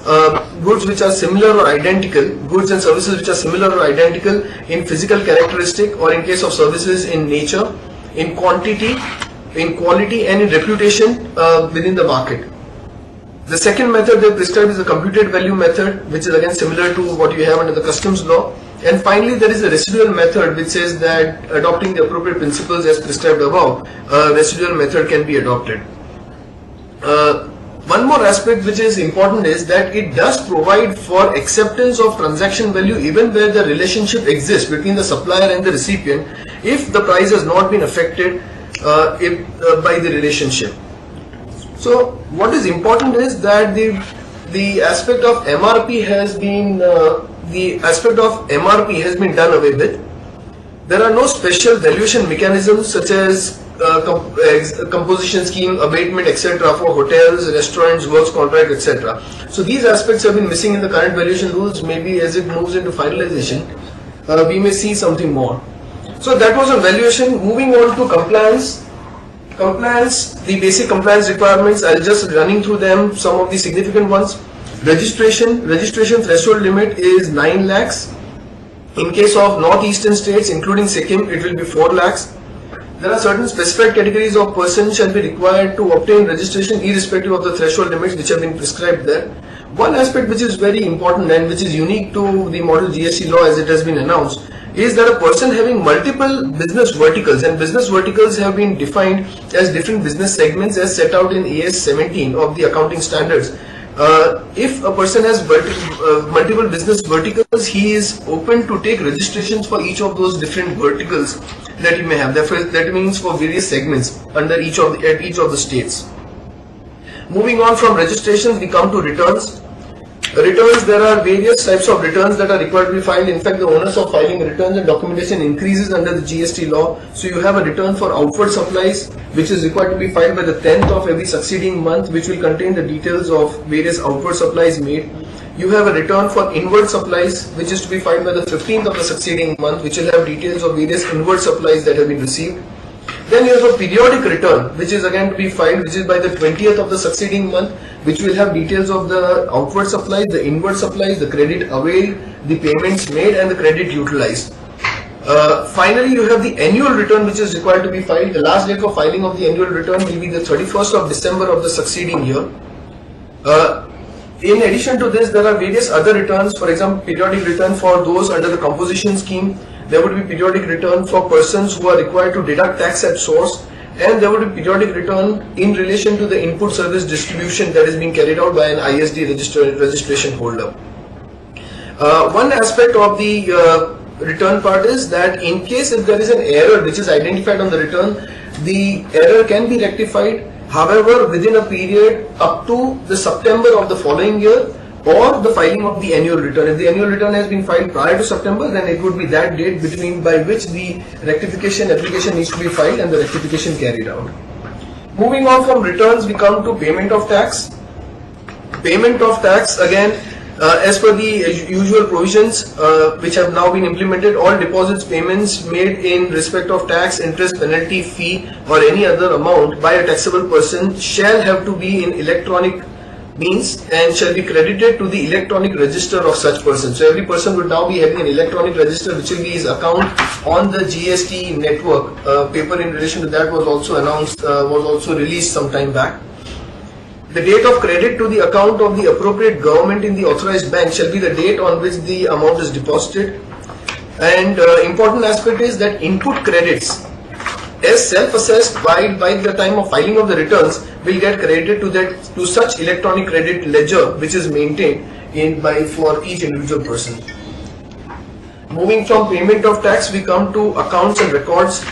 goods which are similar or identical, goods and services which are similar or identical in physical characteristic, or in case of services in nature, in quantity, in quality, and in reputation within the market. The second method they prescribed is the computed value method, which is again similar to what you have under the customs law. And finally, there is a residual method, which says that adopting the appropriate principles as prescribed above, a residual method can be adopted. One more aspect which is important is that it does provide for acceptance of transaction value even where the relationship exists between the supplier and the recipient, if the price has not been affected by the relationship. So what is important is that the aspect of MRP has been done away with. There are no special valuation mechanisms such as composition scheme, abatement, etc. for hotels, restaurants, works contract, etc. So these aspects have been missing in the current valuation rules. Maybe as it moves into finalization, we may see something more. So that was on valuation. Moving on to compliance. Compliance, the basic compliance requirements, I'll just running through them, some of the significant ones. Registration threshold limit is 9 lakhs. In case of northeastern states, including Sikkim, it will be 4 lakhs. There are certain specified categories of persons shall be required to obtain registration irrespective of the threshold limits which have been prescribed there. One aspect which is very important and which is unique to the model GST law as it has been announced is that a person having multiple business verticals, and business verticals have been defined as different business segments as set out in AS 17 of the accounting standards. If a person has multiple business verticals, he is open to take registrations for each of those different verticals that he may have. Therefore, that means for various segments under each of the states. Moving on from registrations, we come to returns. Returns, there are various types of returns that are required to be filed. In fact, the onus of filing returns and documentation increases under the GST law. So you have a return for outward supplies, which is required to be filed by the 10th of every succeeding month, which will contain the details of various outward supplies made. You have a return for inward supplies, which is to be filed by the 15th of the succeeding month, which will have details of various inward supplies that have been received. Then you have a periodic return, which is again to be filed, which is by the 20th of the succeeding month, which will have details of the outward supplies, the inward supplies, the credit availed, the payments made, and the credit utilized. Finally, you have the annual return, which is required to be filed. The last date for filing of the annual return will be the 31st of December of the succeeding year. In addition to this, there are various other returns. For example, periodic return for those under the composition scheme. There would be periodic return for persons who are required to deduct tax at source, and there would be periodic return in relation to the input service distribution that is being carried out by an ISD registration holder. One aspect of the return part is that in case if there is an error which is identified on the return, the error can be rectified, however, within a period up to the September of the following year, or the filing of the annual return. If the annual return has been filed prior to September, then it would be that date by which the rectification application needs to be filed and the rectification carried out. Moving on from returns, we come to payment of tax. Payment of tax, again, as per the usual provisions which have now been implemented, all deposits, payments made in respect of tax, interest, penalty, fee, or any other amount by a taxable person shall have to be in electronic means and shall be credited to the electronic register of such person. So every person would now be having an electronic register which will be his account on the GST network. Paper in relation to that was also announced, was also released some time back. The date of credit to the account of the appropriate government in the authorized bank shall be the date on which the amount is deposited. And important aspect is that input credits as self-assessed by the time of filing of the returns will get credited to such electronic credit ledger which is maintained for each individual person. Moving from payment of tax, we come to accounts and records.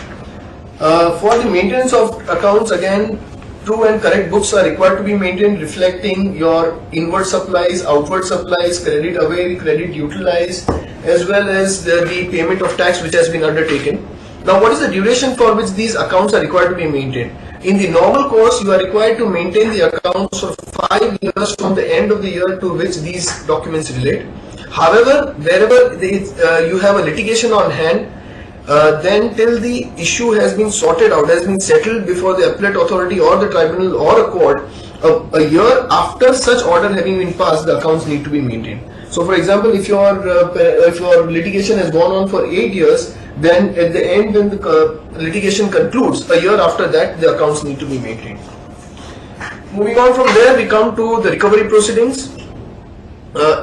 For the maintenance of accounts, again, true and correct books are required to be maintained, reflecting your inward supplies, outward supplies, credit availed, credit utilized, as well as the payment of tax which has been undertaken. Now, what is the duration for which these accounts are required to be maintained? In the normal course, you are required to maintain the accounts for 5 years from the end of the year to which these documents relate. However, wherever you have a litigation on hand, then till the issue has been sorted out, has been settled before the appellate authority or the tribunal or a court, a year after such order having been passed, the accounts need to be maintained. So, for example, if your litigation has gone on for 8 years, then at the end when the litigation concludes, a year after that, the accounts need to be maintained. Moving on from there, we come to the recovery proceedings.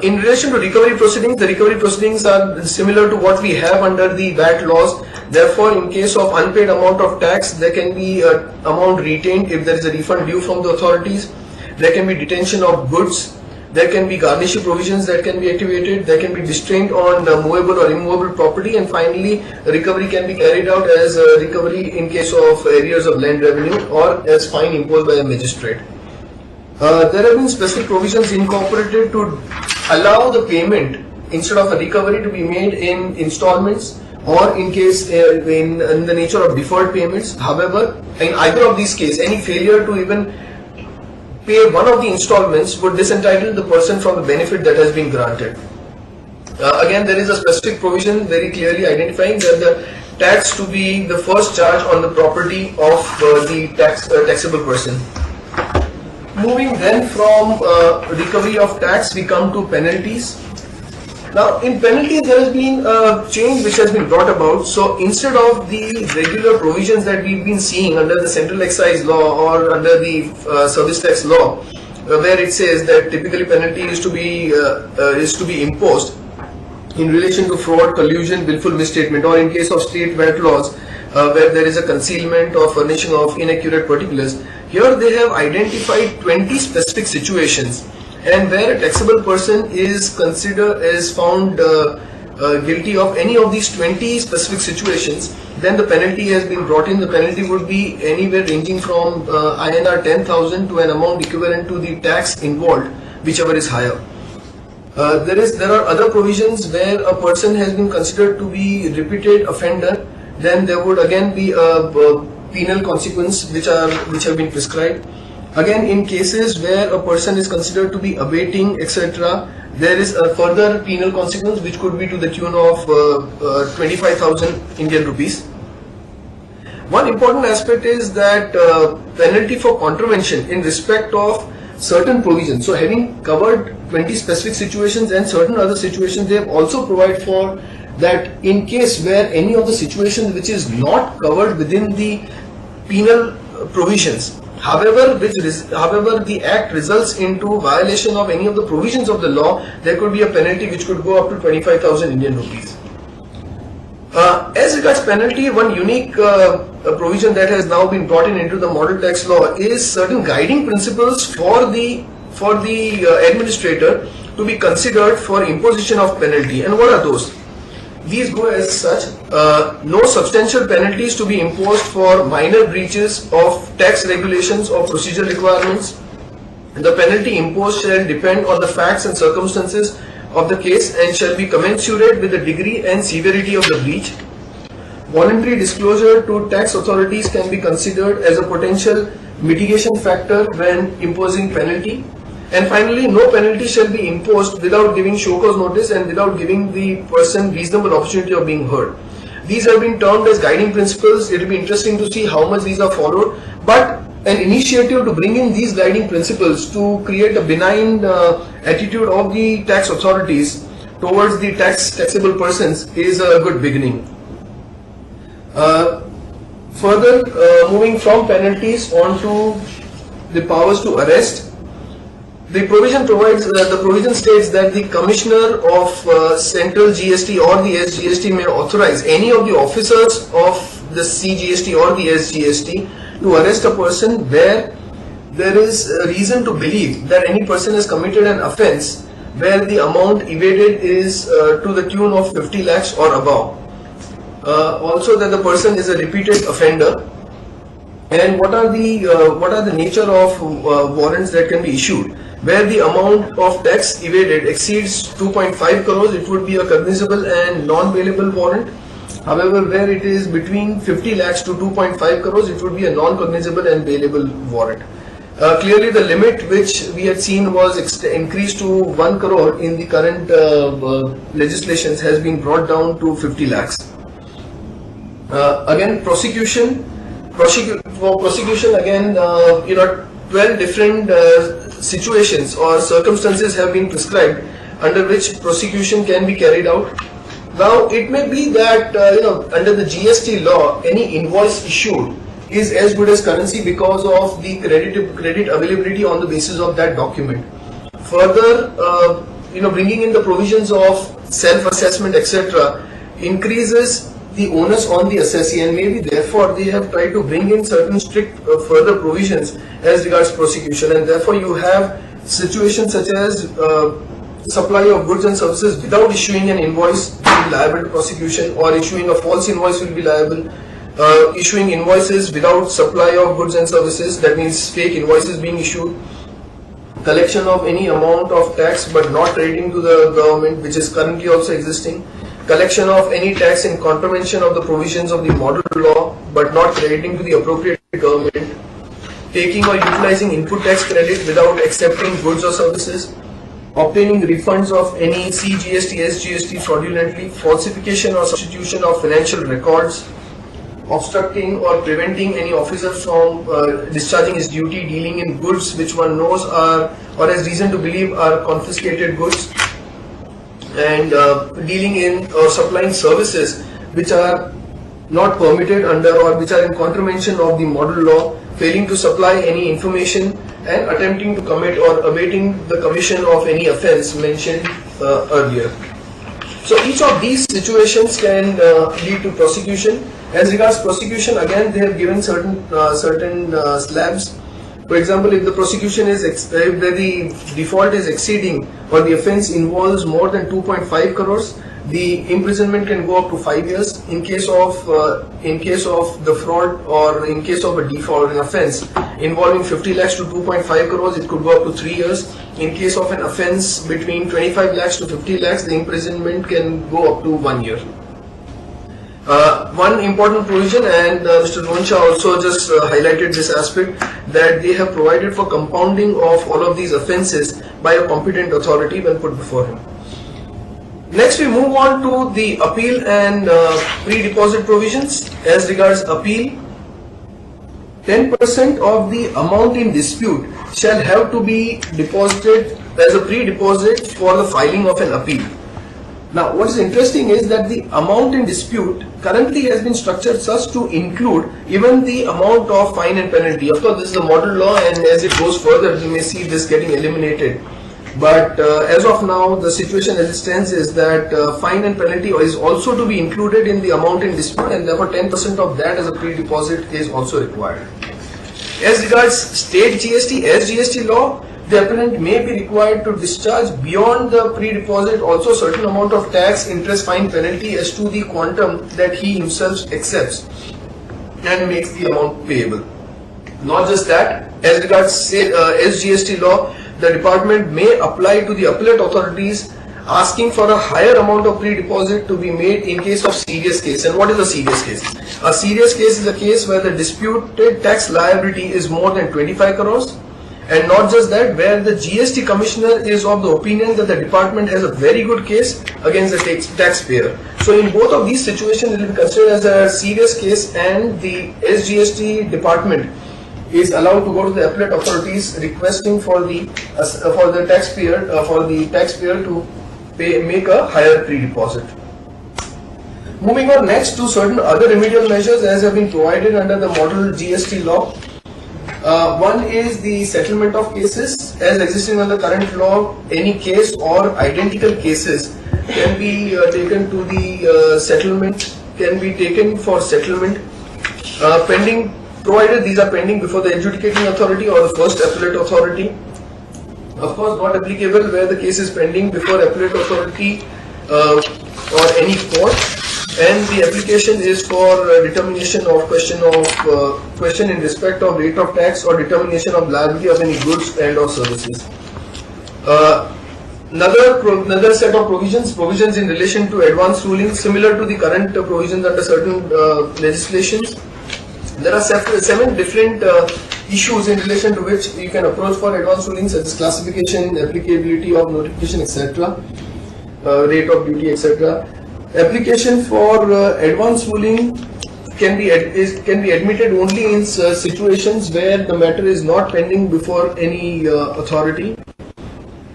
In relation to recovery proceedings, the recovery proceedings are similar to what we have under the VAT laws. Therefore, in case of unpaid amount of tax, there can be amount retained if there is a refund due from the authorities. There can be detention of goods. There can be garnishee provisions that can be activated. There can be restraint on movable or immovable property, and finally, recovery can be carried out as a recovery in case of arrears of land revenue or as fine imposed by a magistrate. There have been specific provisions incorporated to allow the payment instead of a recovery to be made in installments or in case in the nature of deferred payments. However, in either of these cases, any failure to even pay one of the installments would disentitle the person from the benefit that has been granted. Again, there is a specific provision very clearly identifying that the tax to be the first charge on the property of the taxable person. Moving then from recovery of tax, we come to penalties. Now, in penalties, there has been a change which has been brought about. So, instead of the regular provisions that we've been seeing under the Central Excise Law or under the Service Tax Law, where it says that typically penalty is to be imposed in relation to fraud, collusion, willful misstatement, or in case of state VAT laws, where there is a concealment or furnishing of inaccurate particulars. Here they have identified 20 specific situations, and where a taxable person is found guilty of any of these 20 specific situations, then the penalty has been brought in. The penalty would be anywhere ranging from INR 10,000 to an amount equivalent to the tax involved, whichever is higher. There are other provisions where a person has been considered to be repeated offender. Then there would again be a penal consequence which have been prescribed. Again, in cases where a person is considered to be abating, etc., there is a further penal consequence which could be to the tune of 25,000 Indian rupees. One important aspect is that penalty for contravention in respect of certain provisions. So, having covered 20 specific situations and certain other situations, they have also provided for that in case where any of the situations which is not covered within the penal provisions, however the act results into violation of any of the provisions of the law, there could be a penalty which could go up to 25,000 Indian rupees. As regards penalty, one unique provision that has now been brought in into the model tax law is certain guiding principles for the administrator to be considered for imposition of penalty. And what are those? These go as such: no substantial penalties to be imposed for minor breaches of tax regulations or procedural requirements. The penalty imposed shall depend on the facts and circumstances of the case and shall be commensurate with the degree and severity of the breach. Voluntary disclosure to tax authorities can be considered as a potential mitigation factor when imposing penalty. And finally, no penalty shall be imposed without giving show cause notice and without giving the person reasonable opportunity of being heard. These have been termed as guiding principles. It will be interesting to see how much these are followed. But an initiative to bring in these guiding principles to create a benign attitude of the tax authorities towards the taxable persons is a good beginning. Further, moving from penalties on to the powers to arrest. The provision states that the Commissioner of Central GST or the SGST may authorize any of the officers of the CGST or the SGST to arrest a person where there is a reason to believe that any person has committed an offence where the amount evaded is to the tune of 50 lakhs or above. Also, that the person is a repeated offender. And what are the nature of warrants that can be issued? Where the amount of tax evaded exceeds 2.5 crores, it would be a cognizable and non-bailable warrant. However, where it is between 50 lakhs to 2.5 crores, it would be a non-cognizable and bailable warrant. Clearly, the limit which we had seen was increased to 1 crore in the current legislations has been brought down to 50 lakhs. Again, prosecution again, 12 different situations or circumstances have been prescribed under which prosecution can be carried out. Now, it may be that under the GST law, any invoice issued is as good as currency because of the credit availability on the basis of that document. Further, bringing in the provisions of self-assessment, etc., increases the onus on the assessee, and maybe therefore they have tried to bring in certain strict further provisions as regards prosecution, and therefore you have situations such as supply of goods and services without issuing an invoice will be liable to prosecution, or issuing a false invoice will be liable, issuing invoices without supply of goods and services, that means fake invoices being issued, collection of any amount of tax but not crediting to the government, which is currently also existing, collection of any tax in contravention of the provisions of the model law but not crediting to the appropriate government, taking or utilizing input tax credit without accepting goods or services, obtaining refunds of any CGST, SGST fraudulently, falsification or substitution of financial records, obstructing or preventing any officer from discharging his duty, dealing in goods which one knows are or has reason to believe are confiscated goods, and dealing in or supplying services which are not permitted under or which are in contravention of the model law, failing to supply any information, and attempting to commit or abating the commission of any offence mentioned earlier. So each of these situations can lead to prosecution. As regards prosecution, again they have given certain slabs. For example, if the prosecution is if the default is exceeding or the offence involves more than 2.5 crores, the imprisonment can go up to 5 years. In case of the fraud or in case of a default, an offence involving 50 lakhs to 2.5 crores, it could go up to 3 years. In case of an offence between 25 lakhs to 50 lakhs, the imprisonment can go up to 1 year. One important provision, and Mr. Ronsha also just highlighted this aspect, that they have provided for compounding of all of these offences by a competent authority when put before him. Next we move on to the appeal and pre-deposit provisions. As regards appeal, 10% of the amount in dispute shall have to be deposited as a pre-deposit for the filing of an appeal. Now what is interesting is that the amount in dispute currently has been structured such to include even the amount of fine and penalty. Of course this is a model law, and as it goes further we may see this getting eliminated. But as of now, the situation as it stands is that fine and penalty is also to be included in the amount in dispute, and therefore 10% of that as a pre-deposit is also required. As regards state GST, as GST law, the appellant may be required to discharge beyond the pre-deposit also certain amount of tax, interest, fine, penalty as to the quantum that he himself accepts and makes the amount payable. Not just that, as regards SGST law, the department may apply to the appellate authorities asking for a higher amount of pre-deposit to be made in case of serious case. And what is a serious case? A serious case is a case where the disputed tax liability is more than 25 crores. And not just that, where the GST commissioner is of the opinion that the department has a very good case against the taxpayer. So in both of these situations, it will be considered as a serious case, and the SGST department is allowed to go to the appellate authorities requesting for the taxpayer to make a higher pre-deposit. Moving on next to certain other remedial measures as have been provided under the model GST law. One is the settlement of cases. As existing under the current law, any case or identical cases can be taken to the settlement, can be taken for settlement pending, provided these are pending before the adjudicating authority or the first appellate authority. Of course, not applicable where the case is pending before appellate authority or any court, and the application is for determination of question in respect of rate of tax or determination of liability of any goods and or services. Another set of provisions in relation to advance rulings, similar to the current provisions under certain legislations. There are 7 different issues in relation to which you can approach for advance rulings, such as classification, applicability of notification, etc., rate of duty, etc. Application for advance ruling can be admitted only in situations where the matter is not pending before any authority,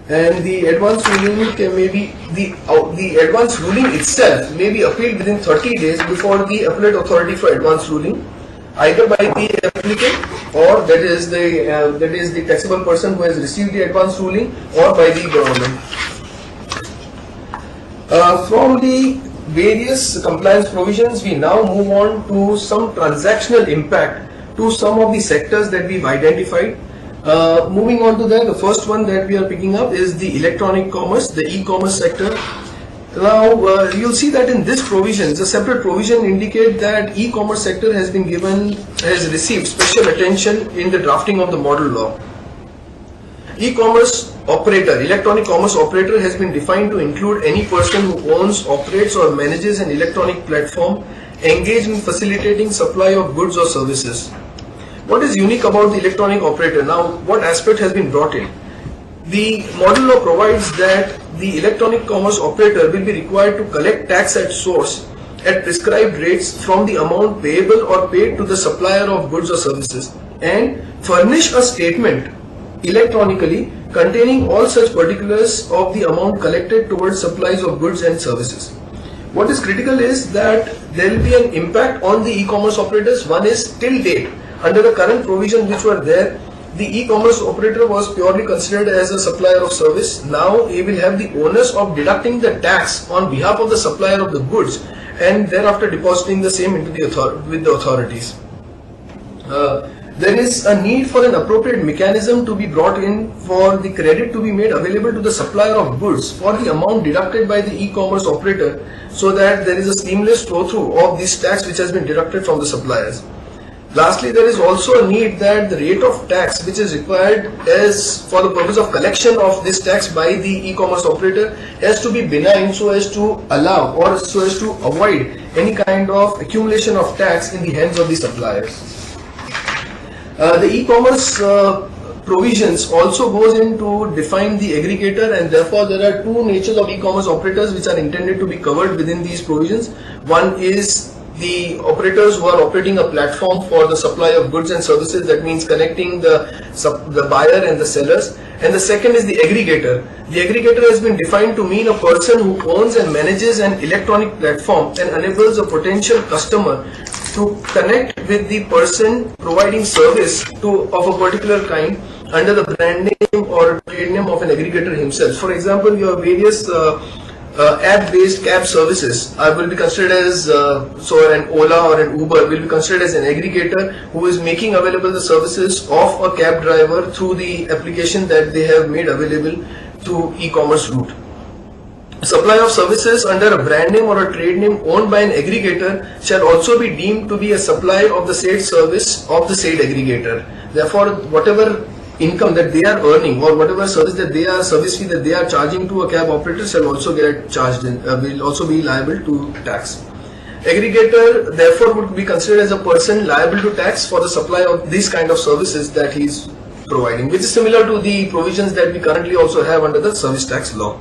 and the advance ruling the advance ruling itself may be appealed within 30 days before the appellate authority for advance ruling, either by the applicant, or that is the taxable person who has received the advance ruling, or by the government. From the various compliance provisions, we now move on to some transactional impact to some of the sectors that we've identified. Moving on to that, the first one that we are picking up is the electronic commerce, the e-commerce sector. Now, you'll see that in this provision, the separate provision indicate that e-commerce sector has received special attention in the drafting of the model law. E-commerce operator, electronic commerce operator has been defined to include any person who owns, operates or manages an electronic platform engaged in facilitating supply of goods or services. What is unique about the electronic operator? Now, what aspect has been brought in? The model law provides that the electronic commerce operator will be required to collect tax at source at prescribed rates from the amount payable or paid to the supplier of goods or services, and furnish a statement electronically containing all such particulars of the amount collected towards supplies of goods and services. What is critical is that there will be an impact on the e-commerce operators. One is, till date, under the current provision which were there, the e-commerce operator was purely considered as a supplier of service. Now he will have the onus of deducting the tax on behalf of the supplier of the goods and thereafter depositing the same into with the authorities. There is a need for an appropriate mechanism to be brought in for the credit to be made available to the supplier of goods for the amount deducted by the e-commerce operator, so that there is a seamless flow through of this tax which has been deducted from the suppliers. Lastly, there is also a need that the rate of tax which is required as for the purpose of collection of this tax by the e-commerce operator has to be benign, so as to allow or so as to avoid any kind of accumulation of tax in the hands of the suppliers. The e-commerce provisions also goes in to define the aggregator, and therefore there are two natures of e-commerce operators which are intended to be covered within these provisions. One is the operators who are operating a platform for the supply of goods and services, that means connecting the buyer and the sellers, and the second is the aggregator. The aggregator has been defined to mean a person who owns and manages an electronic platform and enables a potential customer to connect with the person providing service of a particular kind under the brand name or trade name of an aggregator himself. For example, you have various app-based cab services will be considered as, so an Ola or an Uber will be considered as an aggregator who is making available the services of a cab driver through the application that they have made available through e-commerce route. Supply of services under a brand name or a trade name owned by an aggregator shall also be deemed to be a supply of the said service of the said aggregator. Therefore, whatever income that they are earning or whatever service fee that they are charging to a cab operator shall also get charged in, will also be liable to tax. Aggregator therefore would be considered as a person liable to tax for the supply of these kind of services that he is providing, which is similar to the provisions that we currently also have under the service tax law.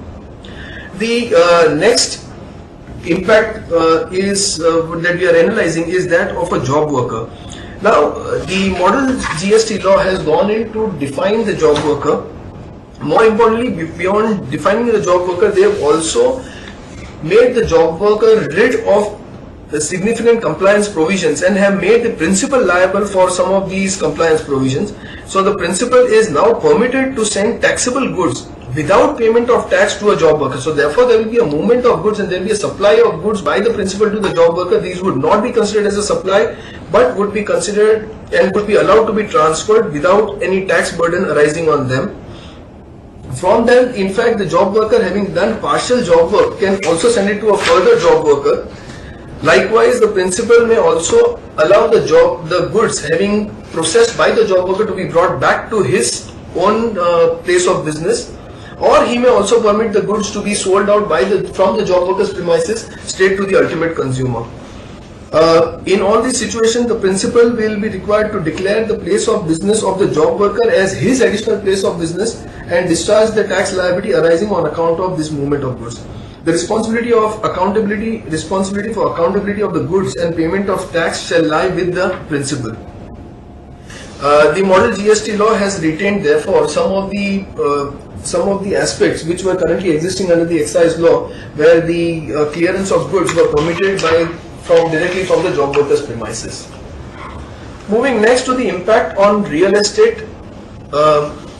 The next impact is that we are analyzing is that of a job worker. Now, the model GST law has gone in to define the job worker. More importantly, beyond defining the job worker, they have also made the job worker rid of the significant compliance provisions and have made the principal liable for some of these compliance provisions. So the principal is now permitted to send taxable goods without payment of tax to a job worker. So therefore there will be a movement of goods and there will be a supply of goods by the principal to the job worker. These would not be considered as a supply, but would be considered and would be allowed to be transferred without any tax burden arising on them. From them, in fact, the job worker having done partial job work can also send it to a further job worker. Likewise, the principal may also allow the goods having processed by the job worker to be brought back to his own place of business, or he may also permit the goods to be sold out from the job worker's premises straight to the ultimate consumer. In all these situations, the principal will be required to declare the place of business of the job worker as his additional place of business and discharge the tax liability arising on account of this movement of goods. The responsibility for accountability of the goods and payment of tax shall lie with the principal. The model GST law has retained therefore some of the aspects which were currently existing under the excise law, where the clearance of goods were permitted directly from the job worker's premises. Moving next to the impact on real estate,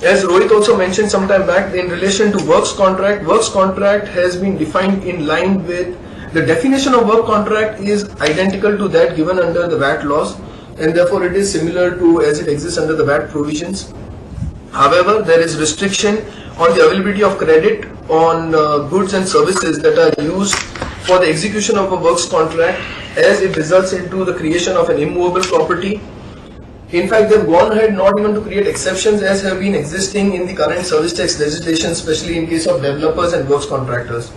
as Rohit also mentioned some time back, in relation to works contract has been defined in line with the definition of work contract is identical to that given under the VAT laws, and therefore it is similar to as it exists under the VAT provisions. However, there is restriction on the availability of credit on goods and services that are used for the execution of a works contract, as it results into the creation of an immovable property. In fact, they have gone ahead not even to create exceptions as have been existing in the current service tax legislation, especially in case of developers and works contractors.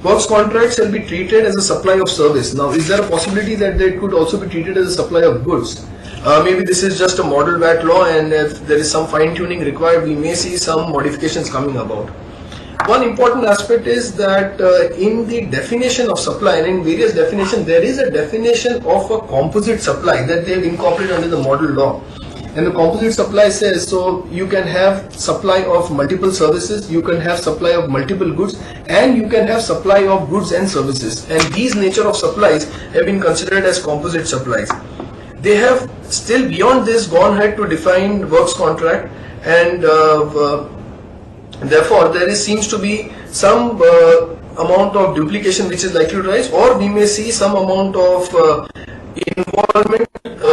Works contracts shall be treated as a supply of service. Now, is there a possibility that they could also be treated as a supply of goods? maybe this is just a model VAT law, and if there is some fine tuning required, we may see some modifications coming about. One important aspect is that in the definition of supply, and in various definitions, there is a definition of a composite supply that they have incorporated under the model law. And the composite supply says, so you can have supply of multiple services, you can have supply of multiple goods, and you can have supply of goods and services. And these nature of supplies have been considered as composite supplies. They have still beyond this gone ahead to define works contract, and therefore there seems to be some amount of duplication which is likely to rise, or we may see some amount of involvement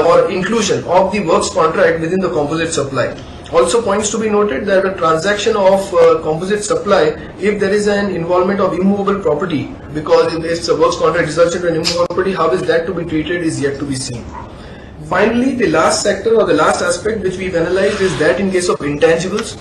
or inclusion of the works contract within the composite supply. Also points to be noted that a transaction of composite supply, if there is an involvement of immovable property, because if the works contract results into an immovable property, how is that to be treated is yet to be seen. Finally, the last sector or the last aspect which we've analyzed is that in case of intangibles.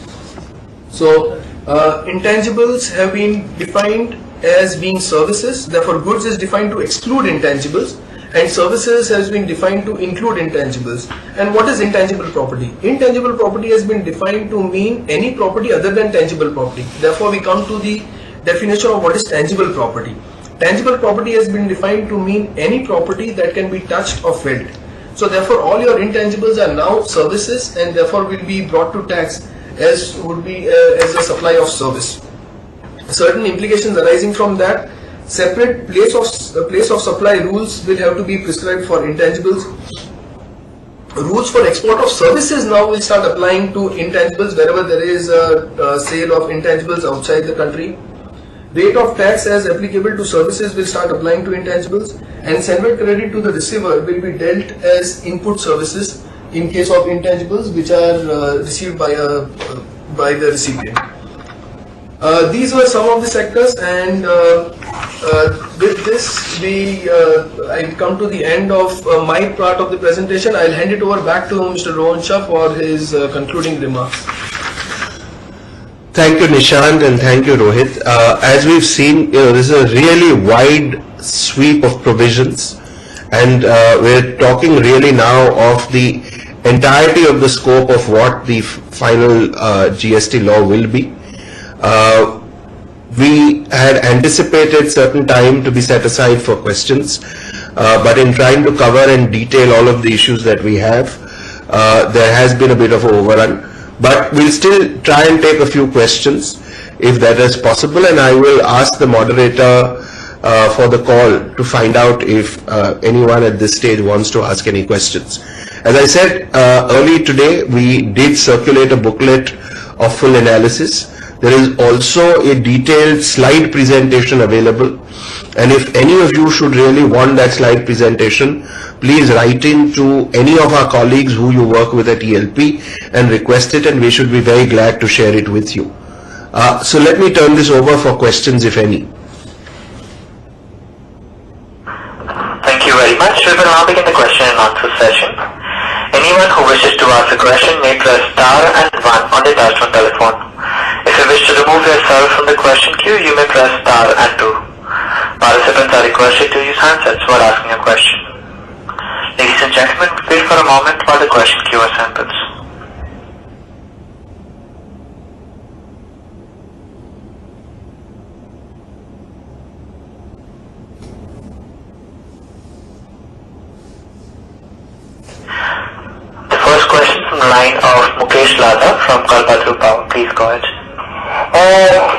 So intangibles have been defined as being services, therefore goods is defined to exclude intangibles, and services has been defined to include intangibles. And what is intangible property? Intangible property has been defined to mean any property other than tangible property. Therefore we come to the definition of what is tangible property. Tangible property has been defined to mean any property that can be touched or felt. So therefore all your intangibles are now services, and therefore will be brought to tax as would be as a supply of service. Certain implications arising from that: separate place of supply rules will have to be prescribed for intangibles. Rules for export of services now will start applying to intangibles wherever there is a sale of intangibles outside the country. Rate of tax as applicable to services will start applying to intangibles, and separate credit to the receiver will be dealt as input services in case of intangibles which are received by the recipient. These were some of the sectors, and with this I come to the end of my part of the presentation. I'll hand it over back to Mr. Rohan Shah for his concluding remarks. Thank you, Nishant, and thank you, Rohit. As we've seen, this is a really wide sweep of provisions, and we're talking really now of the entirety of the scope of what the final GST law will be. We had anticipated certain time to be set aside for questions, but in trying to cover and detail all of the issues that we have, there has been a bit of an overrun. But we'll still try and take a few questions if that is possible, and I will ask the moderator for the call to find out if anyone at this stage wants to ask any questions. As I said early today, we did circulate a booklet of full analysis. There is also a detailed slide presentation available, and if any of you should really want that slide presentation, please write in to any of our colleagues who you work with at ELP and request it, and we should be very glad to share it with you. So let me turn this over for questions, if any. Thank you very much. We will now begin the question and answer session. Anyone who wishes to ask a question may press star and 1 on the touchtone telephone. If you wish to remove yourself from the question queue, you may press star and 2. Participants are requested to use handsets while asking a question. Ladies and gentlemen, wait for a moment while the question queue assembles. The first question from the line of Mukesh Lada from Kalpataru Power. Please go ahead.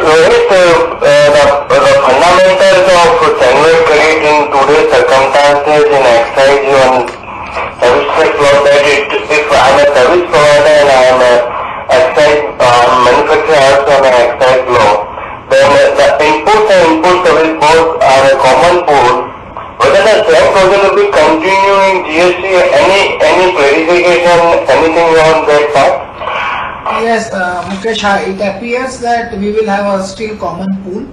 Rohit, the fundamentals of standard credit in today's circumstances in excise and service tax law, that if I am a service provider and I am a excise manufacturer also on an excise law, then the inputs and input service both are a common pool. Whether the same provision will be continuing GST, any clarification, anything on that part? Yes, Mukesh, it appears that we will have a still common pool.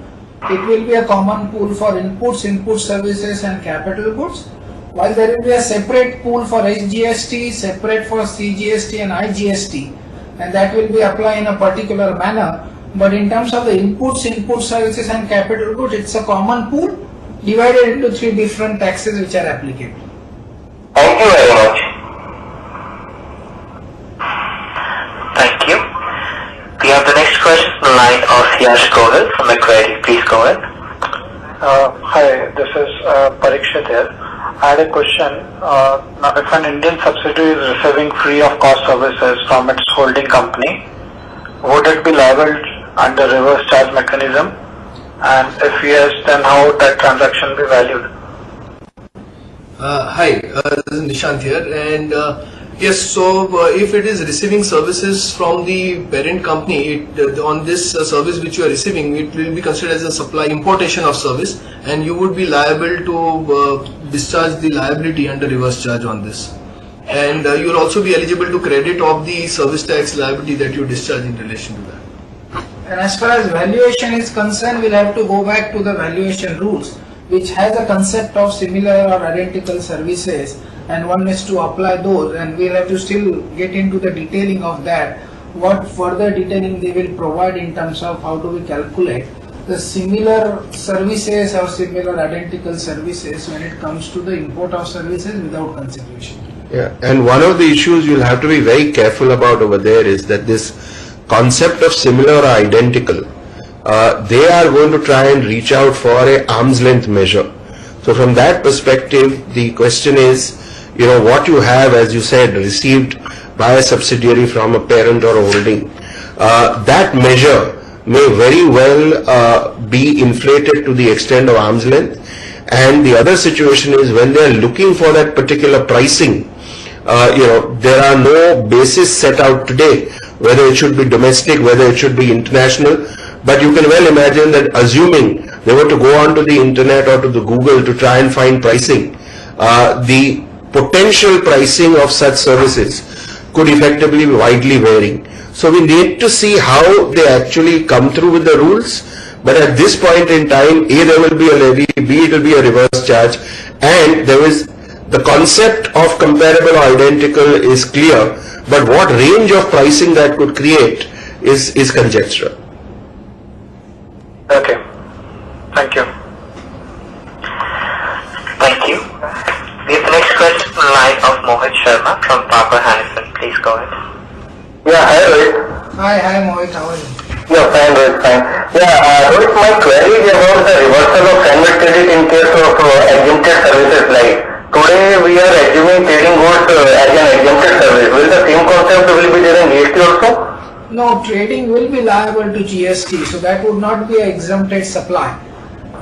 It will be a common pool for inputs, input services and capital goods, while there will be a separate pool for SGST, separate for CGST and IGST, and that will be applied in a particular manner. But in terms of the inputs, input services and capital goods, it's a common pool divided into 3 different taxes which are applicable. Thank you very much. Yash Gohil from Macquarie. Please go ahead. Hi, this is Parikshit here. I had a question. Now, if an Indian subsidiary is receiving free of cost services from its holding company, would it be liable under reverse charge mechanism? And if yes, then how would that transaction be valued? Hi, this is Nishant here, and yes, so if it is receiving services from the parent company, on this service which you are receiving, it will be considered as a supply importation of service, and you would be liable to discharge the liability under reverse charge on this. And you will also be eligible to credit of the service tax liability that you discharge in relation to that. And as far as valuation is concerned, we'll have to go back to the valuation rules, which has a concept of similar or identical services, and one is to apply those, and we'll have to still get into the detailing of that, what further detailing they will provide in terms of how do we calculate the similar services or similar identical services when it comes to the import of services without consideration. Yeah, and one of the issues you'll have to be very careful about over there is that this concept of similar or identical, they are going to try and reach out for a arm's length measure. So from that perspective, the question is, what you have, as you said, received by a subsidiary from a parent or a holding, that measure may very well be inflated to the extent of arm's length. And the other situation is when they are looking for that particular pricing, there are no basis set out today, whether it should be domestic, whether it should be international. But you can well imagine that assuming they were to go onto the internet or to the Google to try and find pricing, the potential pricing of such services could effectively be widely varying. So we need to see how they actually come through with the rules. But at this point in time, A, there will be a levy, B, it will be a reverse charge, and there is the concept of comparable or identical is clear, but what range of pricing that could create is conjecture. Okay. Thank you. Thank you. We have the next question from the line of Mohit Sharma from Parker Hannifin. Please go ahead. Yeah, hi Rohit. Hi Mohit, how are you? Yeah, fine, Rohit, fine. Yeah, Rohit, my query is about the reversal of standard credit in case of exempted services like today we are assuming trading goods as an exempted service. Will the same concept will be there in GST also? No, trading will be liable to GST, so that would not be an exempted supply.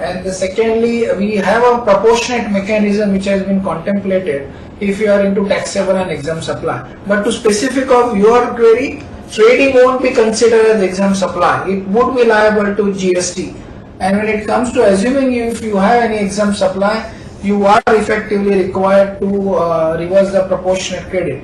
And secondly, we have a proportionate mechanism which has been contemplated if you are into taxable and exempt supply. But to specific of your query, trading won't be considered as exempt supply. It would be liable to GST. And when it comes to assuming if you have any exempt supply, you are effectively required to reverse the proportionate credit.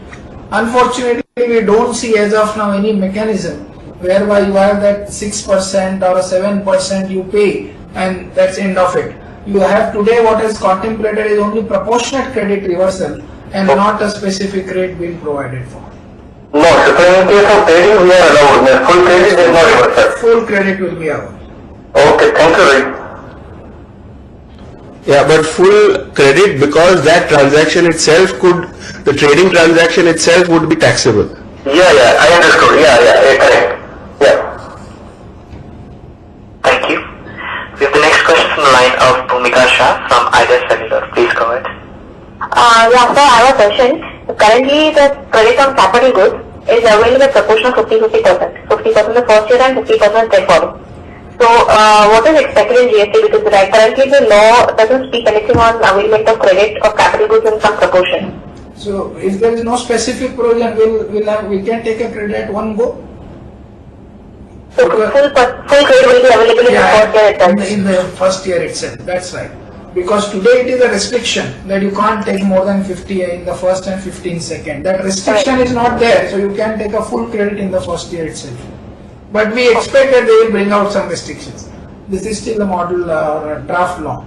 Unfortunately, we don't see as of now any mechanism whereby you have that 6% or 7% you pay and that's end of it. You have today what is contemplated is only proportionate credit reversal and not a specific rate being provided for. No, so in case of trading we are allowed. Full credit is not reversal. Full credit will be allowed. Okay, thank you, Rohit. Yeah, but full credit because that transaction itself the trading transaction itself would be taxable. Yeah, I understood. Yeah, correct. Yeah. Thank you. We have the next question from the line of Bhumika Shah from Ida Cellular. Please go ahead. Yeah, sir, I have a question. Currently, the credit on capital goods is available at proportion of 50-50%. 50% the first year and 50% the following. So, what is expected in GST? Because currently the law doesn't speak anything on availment of credit of capital goods in some proportion. So, if there is no specific provision, we can take a credit at one go. So, full credit will be available in the first year itself. In the first year itself. That's right. Because today it is a restriction that you can't take more than 50 in the first and 15 second. That restriction is not there, so you can take a full credit in the first year itself. But we expect that they will bring out some restrictions. This is still a model draft law.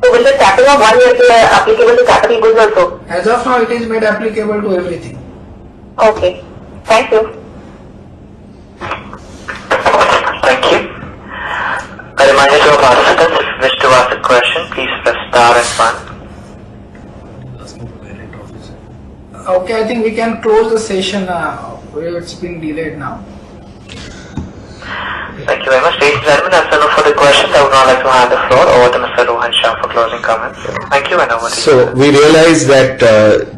So will the capping of 1 year be applicable to capital goods also? As of now, it is made applicable to everything. Okay. Thank you. Thank you. A reminder to our participants, if you wish to ask a question, please press star and 1. Okay, I think we can close the session. It's been delayed now. Thank you very much. Ladies and gentlemen, as there are no further questions, I would now like to hand the floor over to Mr. Rohan Shah for closing comments. Thank you and over to you. So we realize that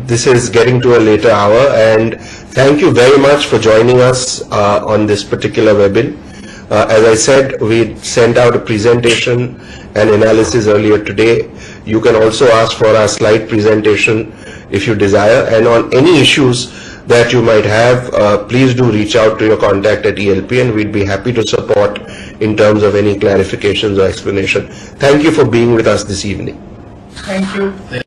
this is getting to a later hour, and thank you very much for joining us on this particular webinar. As I said, we sent out a presentation and analysis earlier today. You can also ask for our slide presentation if you desire, and on any issues that you might have, please do reach out to your contact at ELP, and we'd be happy to support in terms of any clarifications or explanation. Thank you for being with us this evening. Thank you.